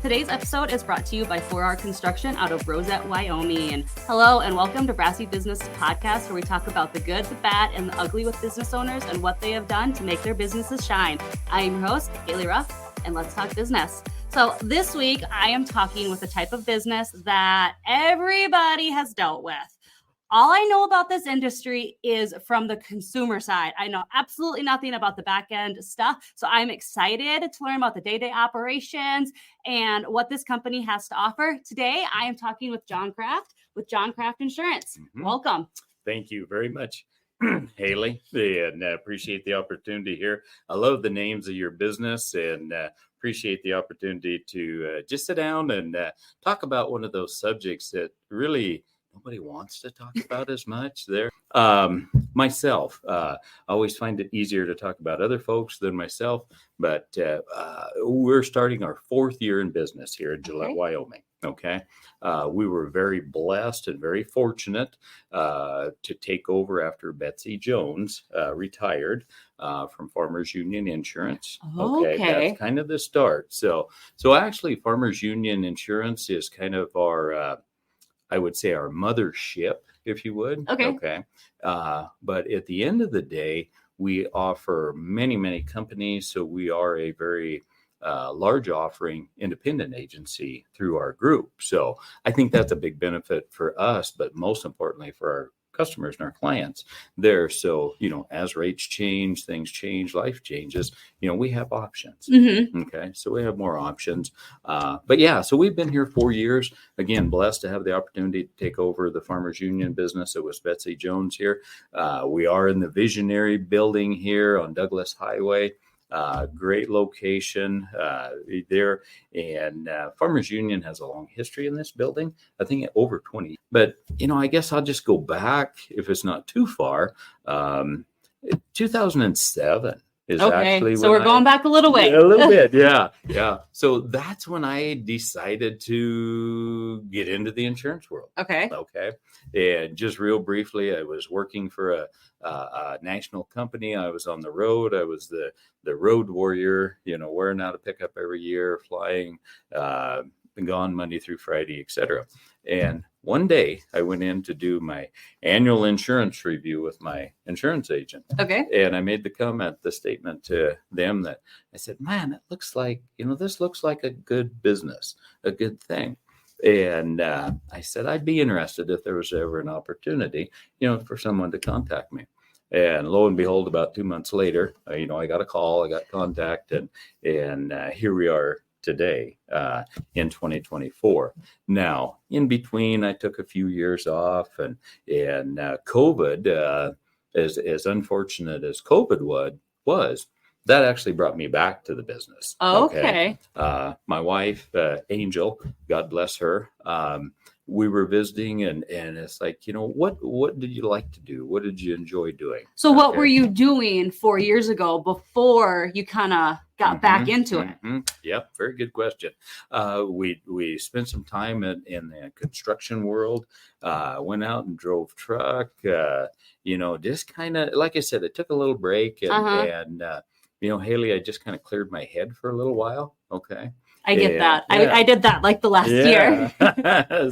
Today's episode is brought to you by 4R Construction out of Rosette, Wyoming. Hello, and welcome to Brassy Business Podcast, where we talk about the good, the bad, and the ugly with business owners and what they have done to make their businesses shine. I am your host, Haley Ruff, and let's talk business. So this week, I am talking with a type of business that everybody has dealt with. All I know about this industry is from the consumer side. I know absolutely nothing about the back end stuff. So I'm excited to learn about the day-to-day operations and what this company has to offer. Today, I am talking with Jon Craft with Jon Craft Insurance. Mm-hmm. Welcome. Thank you very much, Haley, and appreciate the opportunity here. I love the names of your business and appreciate the opportunity to just sit down and talk about one of those subjects that really nobody wants to talk about as much there. Myself, I always find it easier to talk about other folks than myself, but we're starting our fourth year in business here in Gillette, Wyoming. Okay. We were very blessed and very fortunate to take over after Betsy Jones retired from Farmers Union Insurance. Okay. That's kind of the start. So actually Farmers Union Insurance is kind of our I would say our mothership, if you would. Okay. But at the end of the day, we offer many, many companies. So we are a very large offering independent agency through our group. So I think that's a big benefit for us, but most importantly for our customers and our clients there. So, as rates change, things change, life changes, we have options. Mm-hmm. Okay. So we have more options. But yeah, so we've been here 4 years, again, blessed to have the opportunity to take over the Farmers Union business. It was Betsy Jones here. We are in the Visionary building here on Douglas Highway. Great location there. And Farmers Union has a long history in this building. I think over 20. But, I guess I'll just go back, if it's not too far. 2007 is actually so we're going back a little way. A little bit, yeah. So that's when I decided to get into the insurance world. Okay. And just real briefly, I was working for a national company. I was on the road. I was the road warrior, wearing out a pickup every year, flying, gone Monday through Friday, etc. And one day I went in to do my annual insurance review with my insurance agent. Okay. And I made the statement to them that I said, man, it looks like, this looks like a good business, a good thing. And I said, I'd be interested if there was ever an opportunity, for someone to contact me. And lo and behold, about 2 months later, I got a call, I got contact, and here we are today in 2024. Now, in between, I took a few years off, and COVID, as unfortunate as COVID was, that actually brought me back to the business. Okay. My wife, Angel, God bless her. We were visiting and it's like, what did you like to do? What did you enjoy doing? So what were you doing 4 years ago before you kind of got back into it? Yep. Very good question. We spent some time in the construction world, went out and drove truck, just kind of, like I said, it took a little break and Haley, I just kind of cleared my head for a little while. Okay. I get that. Yeah. I did that like the last year.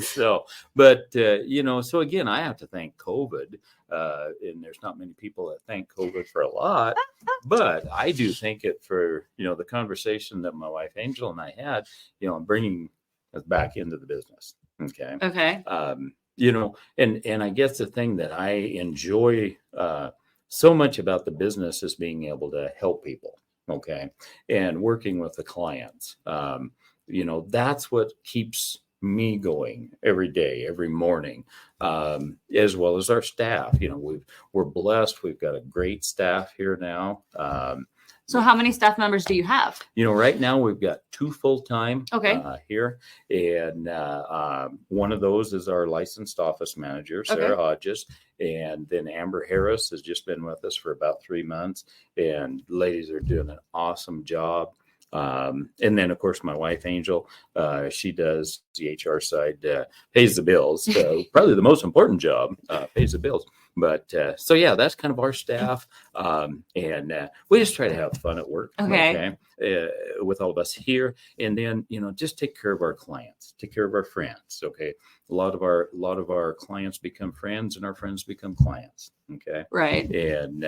So again, I have to thank COVID. And there's not many people that thank COVID for a lot, but I do thank it for, the conversation that my wife Angel and I had, bringing us back into the business. Okay. And I guess the thing that I enjoy so much about the business is being able to help people. Okay. And working with the clients, that's what keeps me going every day, every morning, as well as our staff. We're blessed. We've got a great staff here now. So how many staff members do you have? Right now we've got 2 full-time here. And one of those is our licensed office manager, Sarah Hodges. And then Amber Harris has just been with us for about 3 months. And ladies are doing an awesome job. And then, of course, my wife, Angel, she does the HR side, pays the bills. Probably the most important job, pays the bills. But so yeah, that's kind of our staff, and we just try to have fun at work. Okay. With all of us here, and then just take care of our clients, take care of our friends. Okay, a lot of our clients become friends, and our friends become clients. Okay, Right. and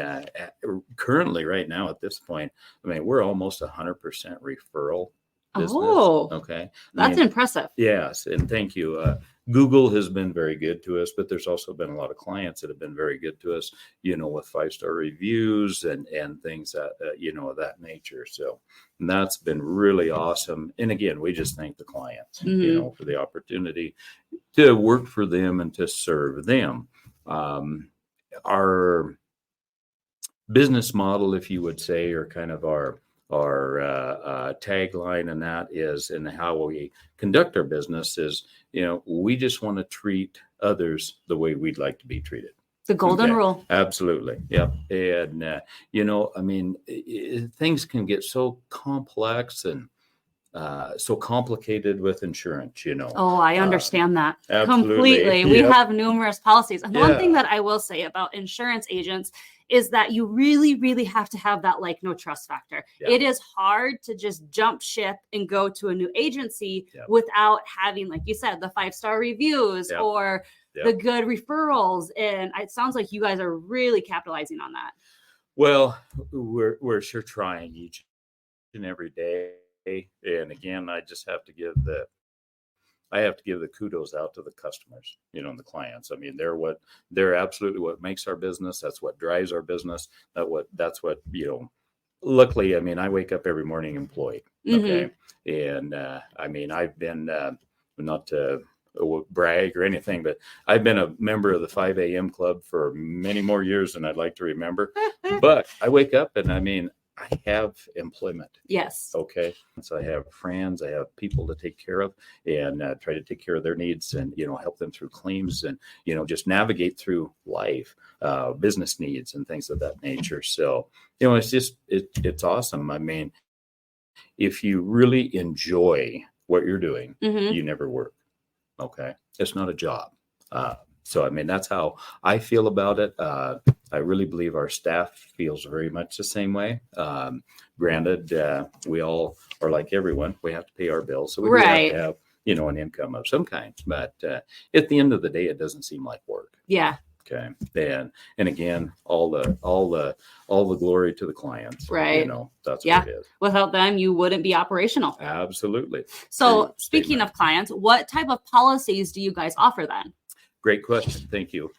currently, right now at this point, I mean, we're almost 100% referral business. Oh, okay, that's impressive. Yes, and thank you. Google has been very good to us, but there's also been a lot of clients that have been very good to us, with 5-star reviews and things that, of that nature. So that's been really awesome. And again, we just thank the clients, for the opportunity to work for them and to serve them. Our business model, if you would say, or kind of our tagline, and that is, and how we conduct our business is, we just want to treat others the way we'd like to be treated. The golden rule. Absolutely. Yeah. And, I mean, things can get so complex and so complicated with insurance, Oh, I understand that absolutely. completely. We have numerous policies. And one thing that I will say about insurance agents is that you really, really have to have that no trust factor. Yeah. It is hard to just jump ship and go to a new agency without having, like you said, the 5-star reviews or the good referrals. And it sounds like you guys are really capitalizing on that. Well, we're sure trying each and every day. And again, I just have to give the kudos out to the customers, and the clients. I mean, they're absolutely what makes our business. That's what drives our business. That's what, luckily, I mean, I wake up every morning employed. Okay. And, I mean, I've been, not to brag or anything, but I've been a member of the 5 a.m. club for many more years than I'd like to remember. But I wake up and I mean, I have employment. Yes. Okay. So I have friends, I have people to take care of, and try to take care of their needs, and, help them through claims, and, just navigate through life, business needs and things of that nature. So, it's just, it's awesome. I mean, if you really enjoy what you're doing, you never work. Okay. It's not a job. So, I mean, that's how I feel about it. I really believe our staff feels very much the same way. Granted, we all are like everyone. We have to pay our bills. So we do have to have, an income of some kind. But at the end of the day, it doesn't seem like work. Yeah. Okay. And again, all the glory to the clients. Right. That's what it is. Without them, you wouldn't be operational. Absolutely. So speaking of clients, what type of policies do you guys offer then? Great question. Thank you.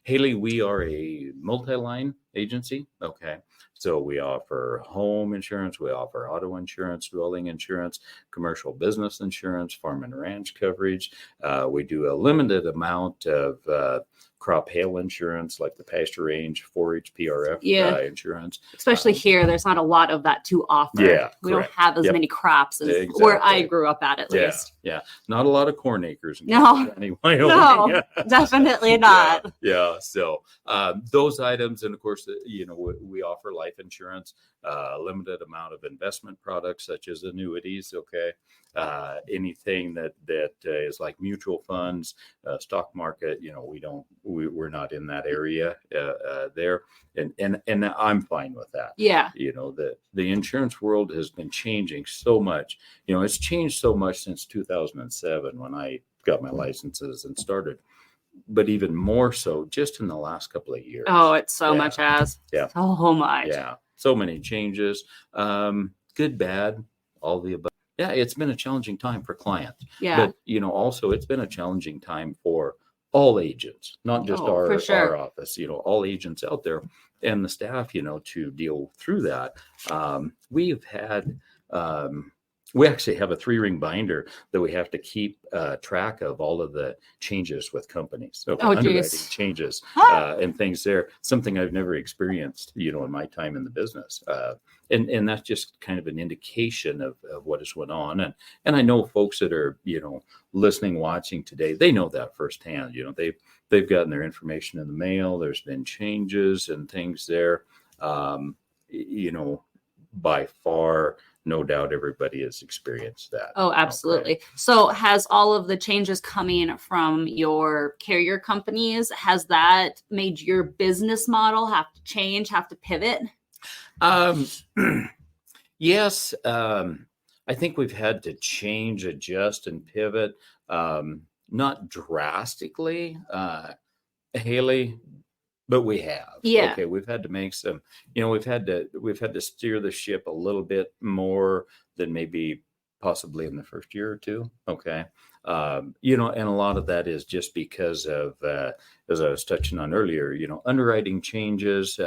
Haley, we are a multi-line agency. Okay. So we offer home insurance, we offer auto insurance, dwelling insurance, commercial business insurance, farm and ranch coverage. We do a limited amount of crop hail insurance, like the pasture range 4-H PRF insurance. Especially here, there's not a lot of that to offer. Yeah, we don't have as many crops as where I grew up at least. Yeah, not a lot of corn acres. No, definitely not. Yeah. So those items, and of course, we offer life insurance, limited amount of investment products such as annuities. Okay. Anything that is like mutual funds, stock market, we're not in that area there, and I'm fine with that. Yeah. The insurance world has been changing so much. It's changed so much since 2007 when I got my licenses and started, but even more so just in the last couple of years. Oh, it's so much as. Yeah. So much. Yeah. So many changes, good, bad, all the above. Yeah, it's been a challenging time for clients. Yeah. But, also it's been a challenging time for all agents, not just our office, all agents out there and the staff, to deal through that. We've had, we actually have a 3-ring binder that we have to keep track of all of the changes with companies. So underwriting changes and things there. Something I've never experienced, in my time in the business. And that's just kind of an indication of what is going on. And I know folks that are, listening, watching today, they know that firsthand. They've gotten their information in the mail. There's been changes and things there. By far, no doubt everybody has experienced that. Oh, absolutely. Okay. So has all of the changes coming from your carrier companies, has that made your business model have to change, have to pivot? Yes. I think we've had to change, adjust, and pivot. Not drastically, Haley, but we have. Yeah. Okay, we've had to make some, we've had to steer the ship a little bit more than maybe possibly in the first year or two. Okay. And a lot of that is just because of, as I was touching on earlier, underwriting changes.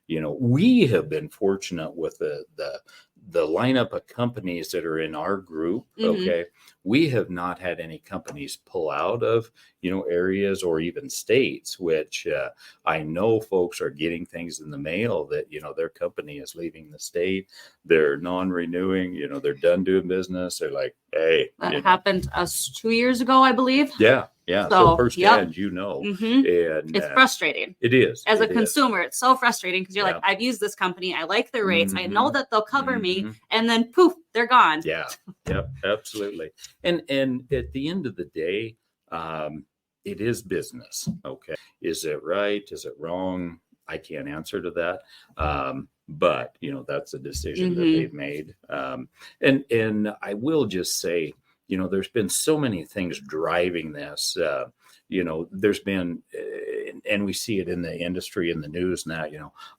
We have been fortunate with the lineup of companies that are in our group. Okay. We have not had any companies pull out of, areas or even states, which I know folks are getting things in the mail that, their company is leaving the state. They're non-renewing, they're done doing business. They're like, hey. That happened to us 2 years ago, I believe. Yeah. Yeah. So firsthand, yep. And it's frustrating. It is. As a consumer, it's so frustrating because you're like, I've used this company. I like their rates. I know that they'll cover me. And then poof, they're gone. Yeah. Yep. Absolutely. And at the end of the day, it is business. Okay. Is it right? Is it wrong? I can't answer to that. But that's a decision that they've made. And I will just say, there's been so many things driving this. There's been, and we see it in the industry, in the news now,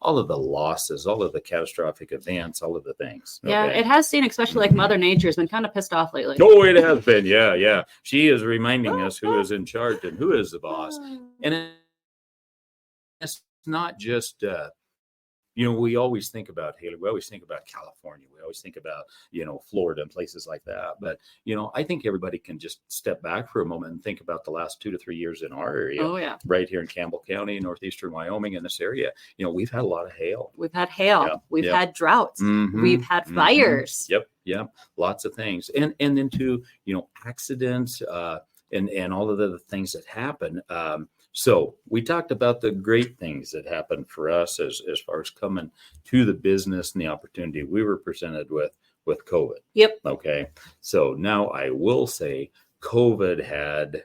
all of the losses, all of the catastrophic events, all of the things. Okay? Yeah, it has seen, especially like Mother Nature's been kind of pissed off lately. Oh, it has been. Yeah. She is reminding us who is in charge and who is the boss. And it's not just, we always think about Haley. We always think about California. We always think about, Florida and places like that. But, I think everybody can just step back for a moment and think about the last 2 to 3 years in our area. Oh, yeah. Right here in Campbell County, northeastern Wyoming, in this area. We've had a lot of hail. We've had hail. Yeah. We've had droughts. We've had fires. Yep. Lots of things. And then to, accidents and all of the things that happen. So we talked about the great things that happened for us as far as coming to the business and the opportunity we were presented with COVID. Yep. Okay. So now I will say COVID had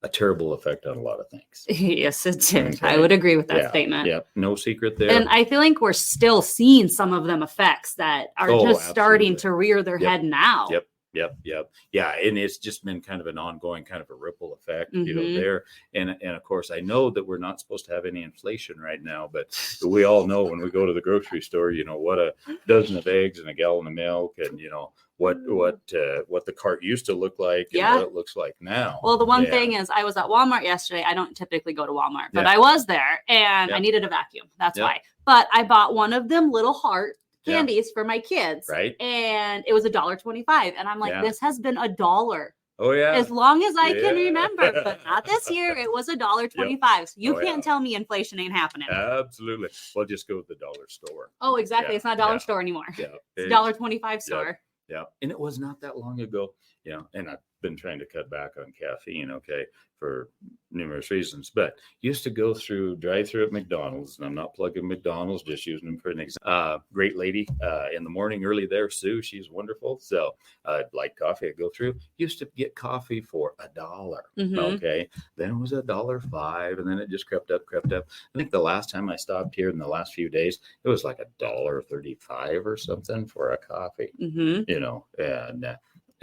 a terrible effect on a lot of things. Yes, it did. Okay. I would agree with that statement. Yep. No secret there. And I feel like we're still seeing some of them effects that are just starting to rear their head now. Yep. Yeah. And it's just been kind of an ongoing kind of a ripple effect, there. And of course, I know that we're not supposed to have any inflation right now, but we all know when we go to the grocery store, what a dozen of eggs and a gallon of milk and, what the cart used to look like and what it looks like now. Well, the one thing is I was at Walmart yesterday. I don't typically go to Walmart, but I was there and I needed a vacuum. That's why. But I bought one of them little heart candies for my kids. Right. And it was $1.25. And I'm like, this has been $1. Oh, yeah. As long as I can remember, but not this year. It was $1.25. So you can't tell me inflation ain't happening. Absolutely. Well, just go to the dollar store. Oh, exactly. It's not a dollar store anymore. Yeah. It's $1.25 store. Yeah. And it was not that long ago. And I've been trying to cut back on caffeine, for numerous reasons, but used to go drive through at McDonald's, and I'm not plugging McDonald's, just using them for an example. Great lady in the morning early there, Sue, she's wonderful. So I'd like coffee. I'd go through, used to get coffee for $1. Okay. Then it was $1.05, and then it just crept up. I think the last time I stopped here in the last few days, it was like $1.35 or something for a coffee, and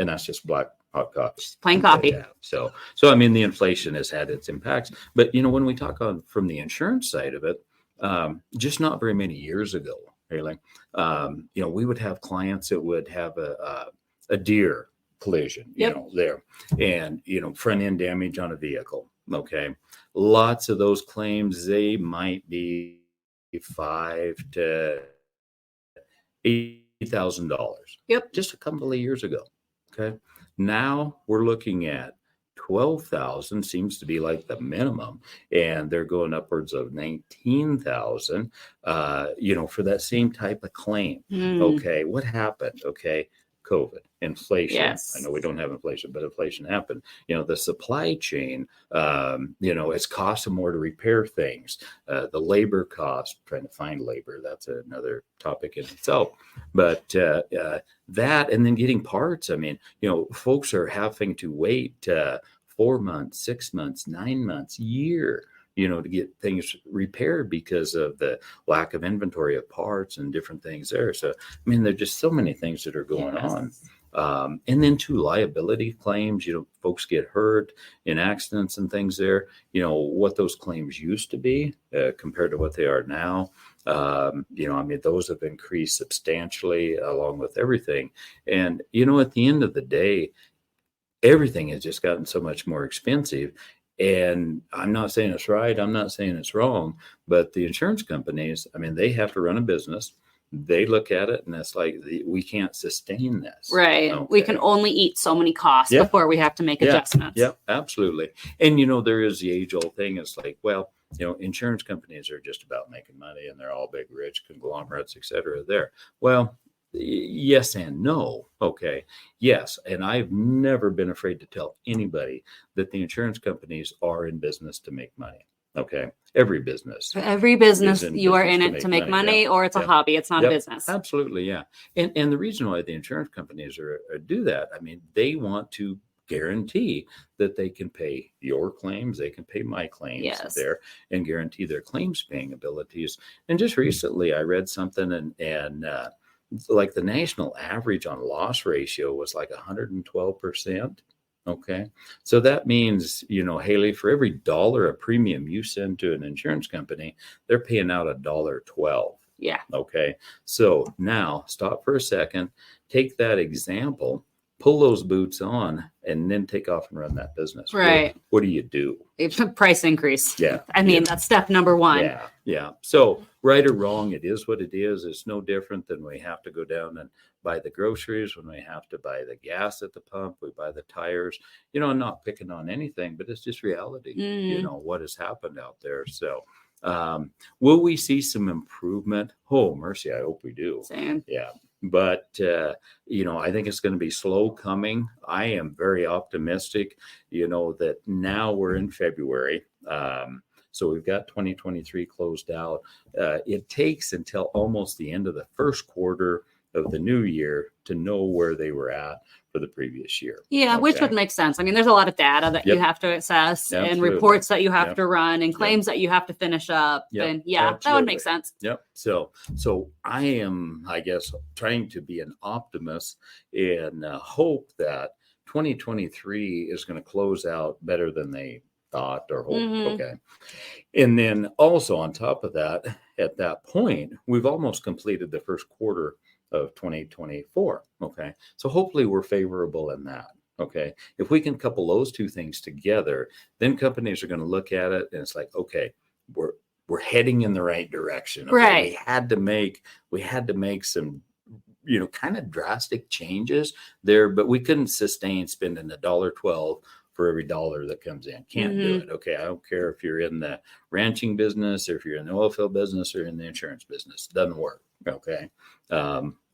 that's just black hot coffee. Just plain coffee. Yeah. So I mean, the inflation has had its impacts, but when we talk on from the insurance side of it, just not very many years ago, really, we would have clients that would have a deer collision, there, and front end damage on a vehicle. Okay, lots of those claims, they might be $5,000 to $8,000. Yep, just a couple of years ago. Okay. Now we're looking at 12,000 seems to be like the minimum, and they're going upwards of 19,000, for that same type of claim. Okay. What happened? Okay. COVID, inflation. Yes. I know we don't have inflation, but inflation happened. The supply chain, it's costing more to repair things. The labor cost, trying to find labor, that's another topic in itself. But that, and then getting parts. I mean, folks are having to wait 4 months, 6 months, 9 months, year, to get things repaired because of the lack of inventory of parts and different things there. So, I mean, there's just so many things that are going on. And then too, liability claims, folks get hurt in accidents and things there, what those claims used to be compared to what they are now. I mean, those have increased substantially along with everything. And, at the end of the day, everything has just gotten so much more expensive. And I'm not saying it's right. I'm not saying it's wrong, but the insurance companies, I mean, they have to run a business. They look at it and it's like, we can't sustain this. Right. Okay. We can only eat so many costs before we have to make adjustments. Yeah, absolutely. And, there is the age old thing. It's like, well, insurance companies are just about making money and they're all big, rich conglomerates, et cetera there. Well, yes and no. Okay. Yes. And I've never been afraid to tell anybody that the insurance companies are in business to make money. Okay. Every business you are in it to make money, or it's a hobby. It's not a business. Absolutely. Yeah. And the reason why the insurance companies do that, I mean, they want to guarantee that they can pay your claims, they can pay my claims there, and guarantee their claims paying abilities. And just recently I read something and like the national average on loss ratio was like 112%. Okay. So that means, Haley, for every dollar a premium you send to an insurance company, they're paying out $1.12. Yeah. Okay. So now stop for a second, take that example, pull those boots on, and then take off and run that business. Right. What do you do? It's a price increase. Yeah. I mean, that's step number one. Yeah. Yeah. So right or wrong, it is what it is. It's no different than we have to go down and buy the groceries, when we have to buy the gas at the pump, we buy the tires. I'm not picking on anything, but it's just reality, what has happened out there. So will we see some improvement? Oh, mercy, I hope we do. Same. Yeah. But, I think it's going to be slow coming. I am very optimistic, that now we're in February. So we've got 2023 closed out. It takes until almost the end of the first quarter of the new year to know where they were at for the previous year. Yeah, which would make sense. I mean, there's a lot of data that you have to assess and reports that you have to run and claims that you have to finish up. And that would make sense. Yep. So I am, I guess, trying to be an optimist and hope that 2023 is going to close out better than they thought or hoped. Okay. And then also on top of that, at that point, we've almost completed the first quarter of 2024. Okay. So hopefully we're favorable in that. Okay. If we can couple those two things together, then companies are going to look at it and it's like, okay, we're heading in the right direction. Okay? Right. We had to make some, kind of drastic changes there, but we couldn't sustain spending $1.12 for every dollar that comes in. Can't do it. Okay. I don't care if you're in the ranching business or if you're in the oil field business or in the insurance business. Doesn't work. Okay.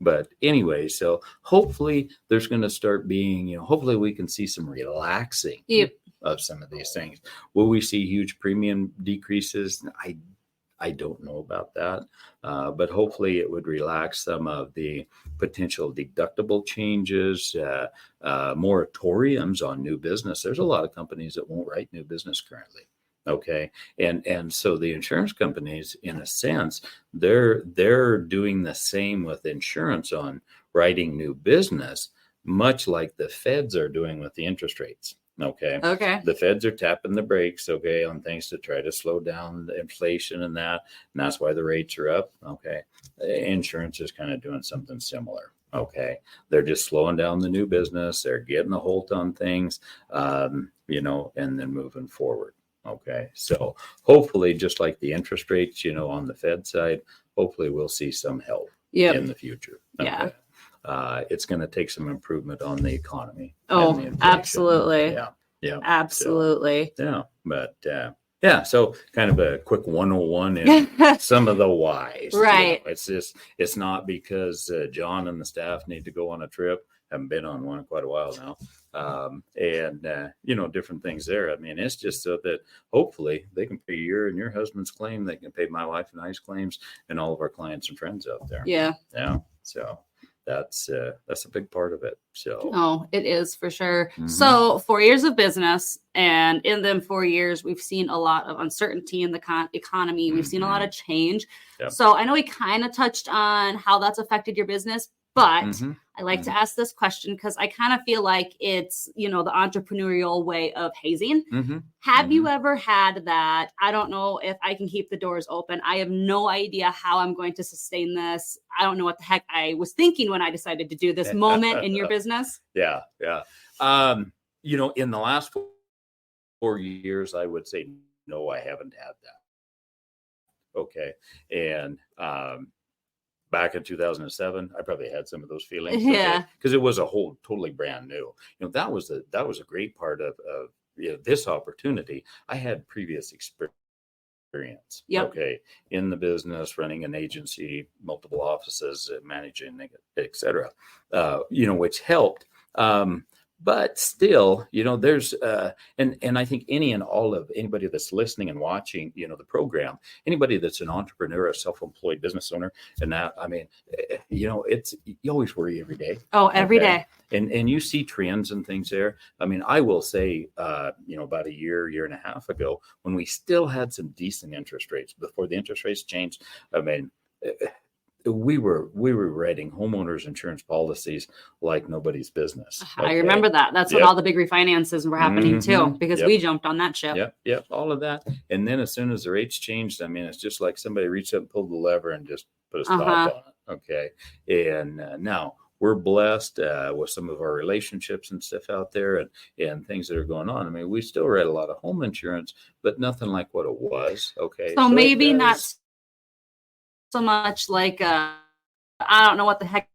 But anyway, so hopefully there's going to start being, hopefully we can see some relaxing of some of these things. Will we see huge premium decreases? I don't know about that. But hopefully it would relax some of the potential deductible changes, moratoriums on new business. There's a lot of companies that won't write new business currently. Okay. And so the insurance companies, in a sense, they're doing the same with insurance on writing new business, much like the feds are doing with the interest rates. Okay. The feds are tapping the brakes, on things to try to slow down the inflation and that's why the rates are up. Okay. Insurance is kind of doing something similar. Okay. They're just slowing down the new business. They're getting a hold on things, and then moving forward. Okay. So hopefully, just like the interest rates, on the Fed side, hopefully we'll see some help in the future. Okay. Yeah. It's going to take some improvement on the economy. Oh, absolutely. Yeah. Yeah. Absolutely. So, but so kind of a quick 101 in some of the whys. Right. It's not because John and the staff need to go on a trip. haven't been on one in quite a while now. And you know, different things there. I mean, it's just so that hopefully they can pay your and your husband's claim, they can pay my wife and I's claims, and all of our clients and friends out there. Yeah. So that's a big part of it. So Oh, it is for sure. Mhm. So 4 years of business, and in them 4 years, we've seen a lot of uncertainty in the economy. We've seen a lot of change. Yep. So I know we kind of touched on how that's affected your business, but Mhm. I like to ask this question because I kind of feel like it's, you know, the entrepreneurial way of hazing. Mhm. Have you ever had that? I don't know if I can keep the doors open. I have no idea how I'm going to sustain this. I don't know what the heck I was thinking when I decided to do this moment in your business. Yeah. You know, in the last 4 years, I would say no, I haven't had that. Okay. And back in 2007, I probably had some of those feelings. Yeah. Because it was a whole totally brand new. You know, that was a great part of you know, this opportunity. I had previous experience. Yep. Okay. In the business, running an agency, multiple offices, managing, et cetera, you know, which helped. But still, you know, there's and I think any and all of anybody that's listening and watching, you know, the program, anybody that's an entrepreneur, a self-employed business owner, and that, I mean, you know, it's, you always worry every day. Oh, every day. And you see trends and things there. I mean, I will say, you know, about a year and a half ago, when we still had some decent interest rates before the interest rates changed, I mean, we were writing homeowners insurance policies like nobody's business. I remember that. That's when all the big refinances were happening too, because we jumped on that ship. Yep, all of that. And then as soon as the rates changed, I mean, it's just like somebody reached up and pulled the lever and just put a stop on it. Okay. And now we're blessed with some of our relationships and stuff out there, and things that are going on. I mean, we still write a lot of home insurance, but nothing like what it was. Okay. So maybe not so much like I don't know what the heck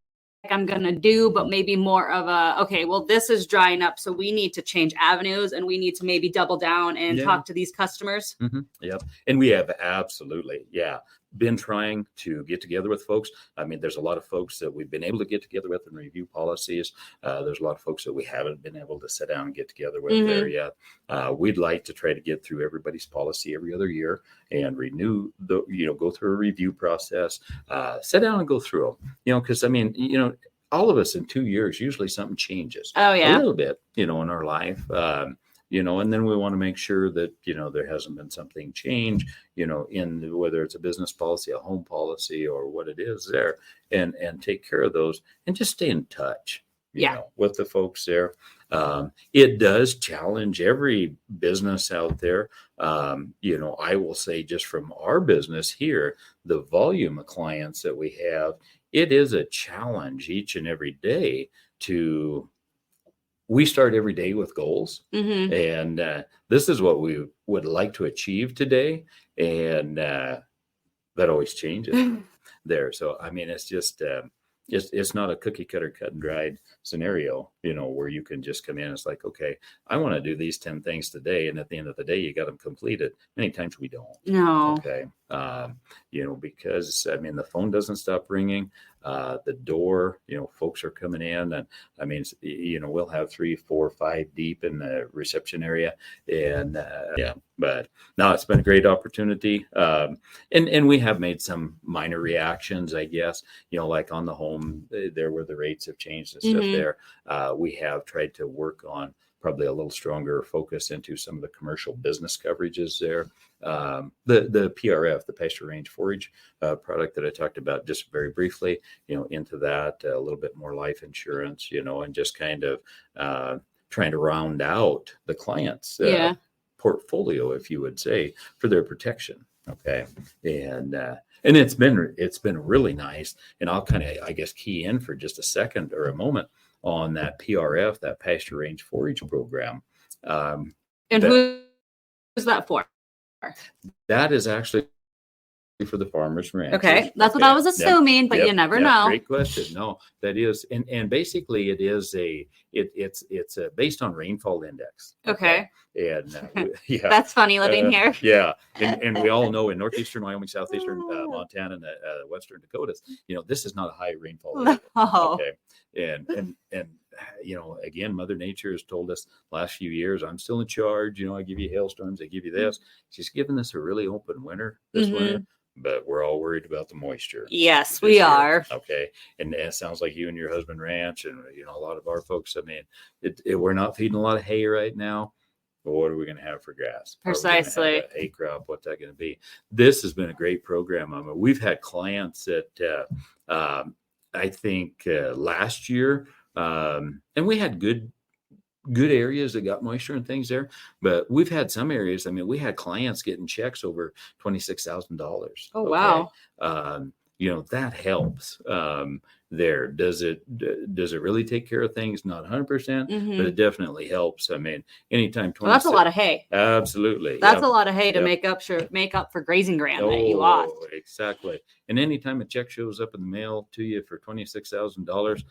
I'm gonna do, but maybe more of a, okay, well, this is drying up, so we need to change avenues, and we need to maybe double down and talk to these customers. Yep. And we have absolutely been trying to get together with folks. I mean, there's a lot of folks that we've been able to get together with and review policies. There's a lot of folks that we haven't been able to sit down and get together with there yet. We'd like to try to get through everybody's policy every other year and renew the, you know, go through a review process, sit down and go through them, you know, because I mean, you know, all of us in 2 years, usually something changes a little bit, you know, in our life. You know, and then we want to make sure that, you know, there hasn't been something change, you know, in whether it's a business policy, a home policy, or what it is there, and take care of those and just stay in touch, you know, with the folks there. It does challenge every business out there. You know, I will say just from our business here, the volume of clients that we have, it is a challenge each and every day we start every day with goals, and this is what we would like to achieve today, and that always changes there. So, I mean, it's just it's not a cookie cutter, cut and dried scenario, you know, where you can just come in. It's like, okay, I want to do these 10 things today, and at the end of the day, you got them completed. Many times we don't. No. Okay. You know, because I mean, the phone doesn't stop ringing. The door, you know, folks are coming in, and I mean, you know, we'll have 3, 4, 5 deep in the reception area, and but no, it's been a great opportunity. And we have made some minor reactions, I guess, you know, like on the home there where the rates have changed and stuff there. We have tried to work on probably a little stronger focus into some of the commercial business coverages there. The PRF, the pasture range forage product that I talked about just very briefly, you know, into that, a little bit more life insurance, you know, and just kind of trying to round out the clients' portfolio, if you would say, for their protection. Okay. And it's been really nice. And I'll kind of, I guess, key in for just a second or a moment on that PRF, that pasture range forage program. And who is that for? That is actually for the farmers and ranchers. Okay, that's what I was assuming, but you never know. Great question. No, that is, and basically it is it's based on rainfall index. Okay. And that's funny living here. And we all know in northeastern Wyoming, southeastern Montana, and western Dakotas, you know, this is not a high rainfall area. Oh. Okay. And again, Mother Nature has told us last few years, I'm still in charge. I give you hailstorms, I give you this. She's given us a really open winter this winter, but we're all worried about the moisture. Yes, we are. Okay. And it sounds like you and your husband ranch, and, a lot of our folks, I mean, we're not feeding a lot of hay right now. But what are we going to have for grass? Precisely. A hay crop. What's that going to be? This has been a great program. I mean, we've had clients that I think last year, and we had good areas that got moisture and things there, but we've had some areas. I mean, we had clients getting checks over $26,000. Oh, wow. That helps there. Does it really take care of things? Not 100%, but it definitely helps. I mean, anytime 26, that's a lot of hay. Absolutely. That's a lot of hay to make up for grazing ground that you lost. Exactly. And anytime a check shows up in the mail to you for $26,000,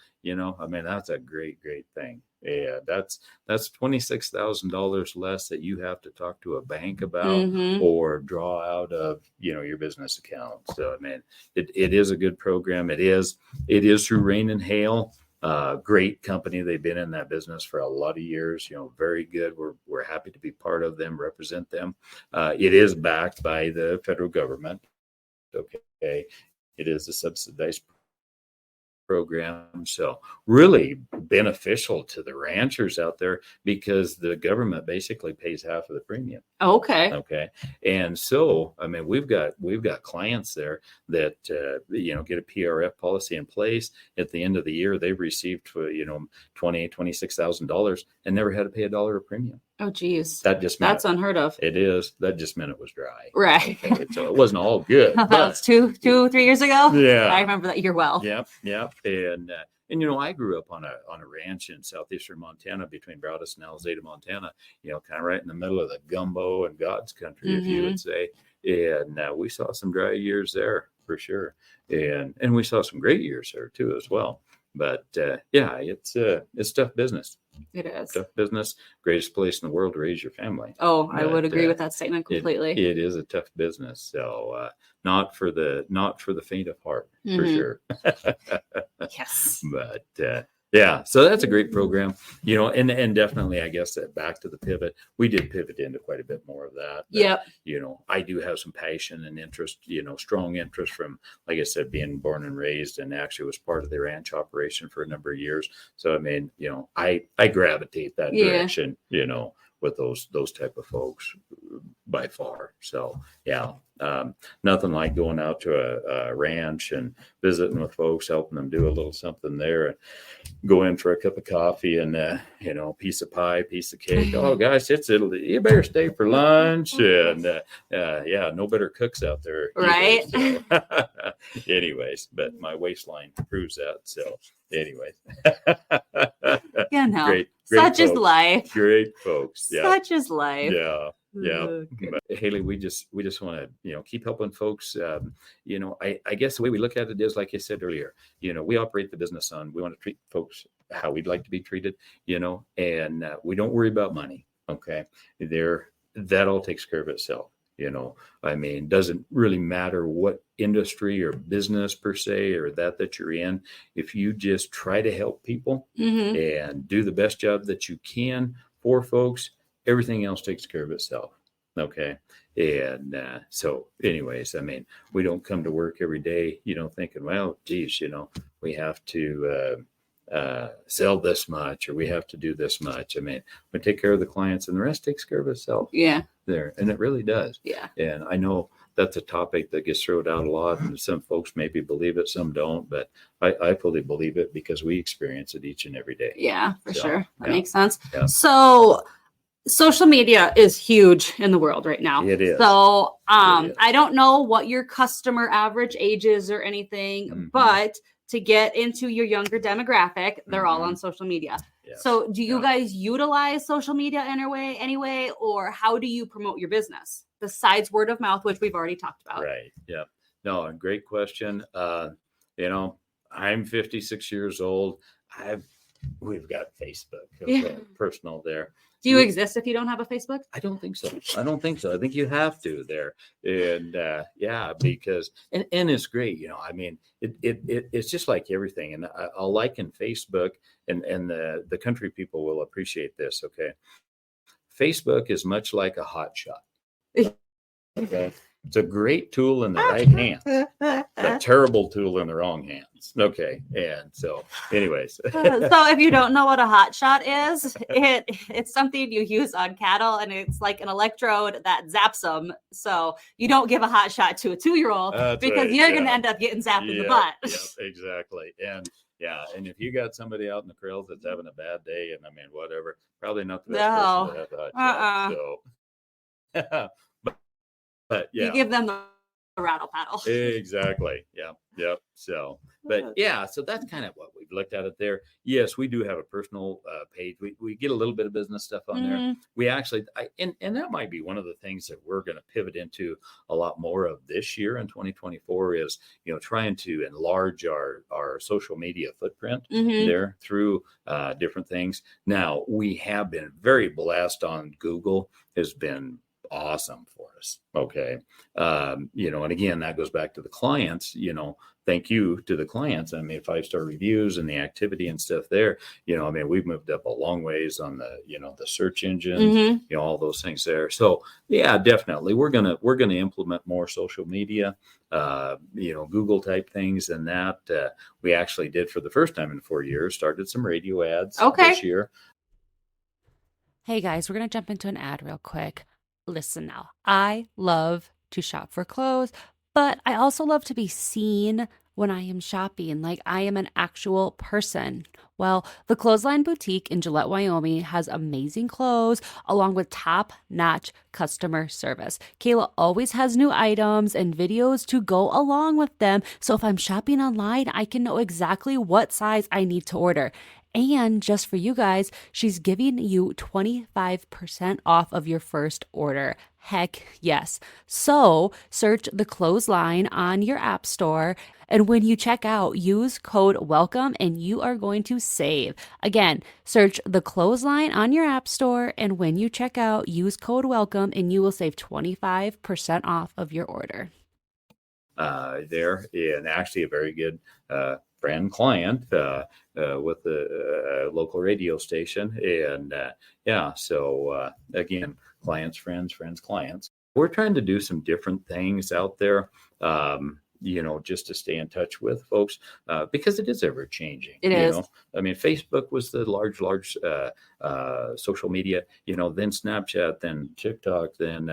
I mean, that's a great thing. Yeah, that's $26,000 less that you have to talk to a bank about or draw out of your business account. So I mean, it is a good program. It is through Rain and Hail. Great company. They've been in that business for a lot of years. Very good. We're happy to be part of them, represent them. It is backed by the federal government. Okay, it is a subsidized program, so really beneficial to the ranchers out there because the government basically pays half of the premium. Okay, and so I mean we've got clients there that get a PRF policy in place. At the end of the year, they've received $26,000 and never had to pay $1 of premium. Oh, geez. That's unheard of. It is. That just meant it was dry. Right. Okay, so it wasn't all good. That was 3 years ago. Yeah. I remember that year well. Yep. And I grew up on a ranch in southeastern Montana between Broadus and Alzada, Montana, kind of right in the middle of the gumbo and God's country, if you would say. And we saw some dry years there for sure. And we saw some great years there too as well. But it's tough business. It is tough business. Greatest place in the world to raise your family. Oh, I would agree with that statement completely. It is a tough business. So not for the faint of heart, for sure. Yes. But so that's a great program, and definitely, I guess that back to the pivot, we did pivot into quite a bit more of that. Yep. I do have some passion and interest, strong interest from, like I said, being born and raised, and actually was part of the ranch operation for a number of years. So, I mean, I gravitate that direction, with those type of folks by far. So, nothing like going out to a ranch and visiting with folks, helping them do a little something there, and go in for a cup of coffee and piece of pie, piece of cake. Oh gosh, you better stay for lunch. And no better cooks out there, right? So. Anyways, but my waistline proves that. So anyways, great such is life. Great folks. Yeah. Such is life. Yeah. But Haley, we just want to keep helping folks. I guess the way we look at it is, like I said earlier, we operate the business we want to treat folks how we'd like to be treated, and we don't worry about money. Okay, that all takes care of itself. I mean, doesn't really matter what industry or business per se or that you're in. If you just try to help people and do the best job that you can for folks, everything else takes care of itself. Okay. And so anyways, I mean, we don't come to work every day, thinking, well, geez, we have to sell this much or we have to do this much. I mean, we take care of the clients and the rest takes care of itself. Yeah. There. And it really does. Yeah. And I know that's a topic that gets thrown out a lot, and some folks maybe believe it, some don't, but I fully believe it because we experience it each and every day. Yeah, for sure. That makes sense. Yeah. So social media is huge in the world right now. It is. So I don't know what your customer average age is or anything, but to get into your younger demographic, they're all on social media. Yes. So do you guys utilize social media anyway, or how do you promote your business besides word of mouth, which we've already talked about? Right. Yeah. No, great question. I'm 56 years old. I've we've got Facebook, Yeah. personal there. Do you exist if you don't have a Facebook? I don't think so. I think you have to there. And because, and it's great, I mean, it's just like everything. And I'll liken Facebook and the country people will appreciate this. Okay. Facebook is much like a hot shot. Okay. It's a great tool in the right hands, a terrible tool in the wrong hands. Okay. And so anyways. So if you don't know what a hot shot is, it's something you use on cattle, and it's like an electrode that zaps them. So you don't give a hot shot to a 2-year-old because you're going to end up getting zapped in the butt. Yeah, exactly. And if you got somebody out in the trails that's having a bad day, and I mean, whatever, probably not the best person to have a hot shot. So, but yeah, you give them the rattle paddle. Exactly. Yep. So, but so that's kind of what we've looked at it there. Yes, we do have a personal page. We get a little bit of business stuff on there. We actually, and that might be one of the things that we're going to pivot into a lot more of this year in 2024 is, trying to enlarge our social media footprint there through different things. Now, we have been very blessed on Google, has been awesome for us. Okay. And again, that goes back to the clients, thank you to the clients. I mean, 5-star reviews and the activity and stuff there, I mean, we've moved up a long ways on the, the search engines, all those things there. So yeah, definitely. We're going to implement more social media, Google type things. And that we actually did for the first time in 4 years, started some radio ads this year. Hey guys, we're going to jump into an ad real quick. Listen now, I love to shop for clothes, but I also love to be seen when I am shopping, like I am an actual person. Well, the Clothesline Boutique in Gillette, Wyoming has amazing clothes along with top-notch customer service. Kayla always has new items and videos to go along with them, so if I'm shopping online, I can know exactly what size I need to order. And just for you guys, she's giving you 25% off of your first order. Heck yes. So search the Clothesline on your app store. And when you check out, use code WELCOME and you are going to save. Again, search the Clothesline on your app store. And when you check out, use code WELCOME and you will save 25% off of your order. There, and actually a very good friend client with the local radio station. And so again, clients, friends, clients. We're trying to do some different things out there, just to stay in touch with folks because it is ever changing. It is. I mean, Facebook was the large social media, then Snapchat, then TikTok, then,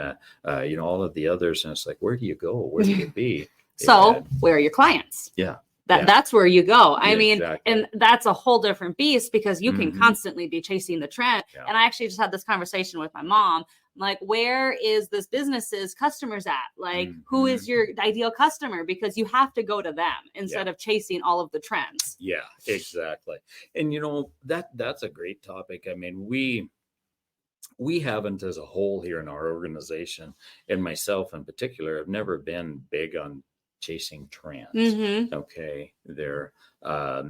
all of the others. And it's like, where do you go? Where do you be? So where are your clients? Yeah. That's where you go. I mean, exactly. And that's a whole different beast because you can constantly be chasing the trend. Yeah. And I actually just had this conversation with my mom. Like, where is this business's customers at? Like, who is your ideal customer? Because you have to go to them instead of chasing all of the trends. Yeah, exactly. And, that's a great topic. I mean, we haven't as a whole here in our organization, and myself in particular, have never been big on chasing trends. Okay. There, I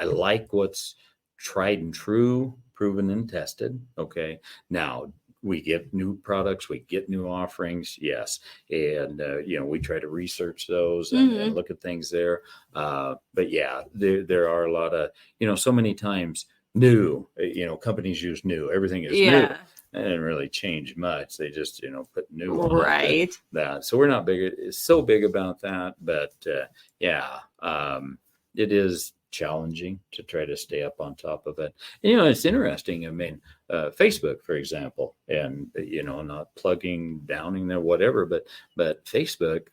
like what's tried and true, proven and tested. Okay. Now we get new products, we get new offerings. Yes. And, we try to research those and look at things there. But yeah, there are a lot of, so many times new, companies use new, everything is new. They didn't really change much. They just, put new on right. That. So we're not so big about that, but it is challenging to try to stay up on top of it. And, it's interesting. I mean, Facebook, for example, and, not plugging, downing there, whatever, but Facebook,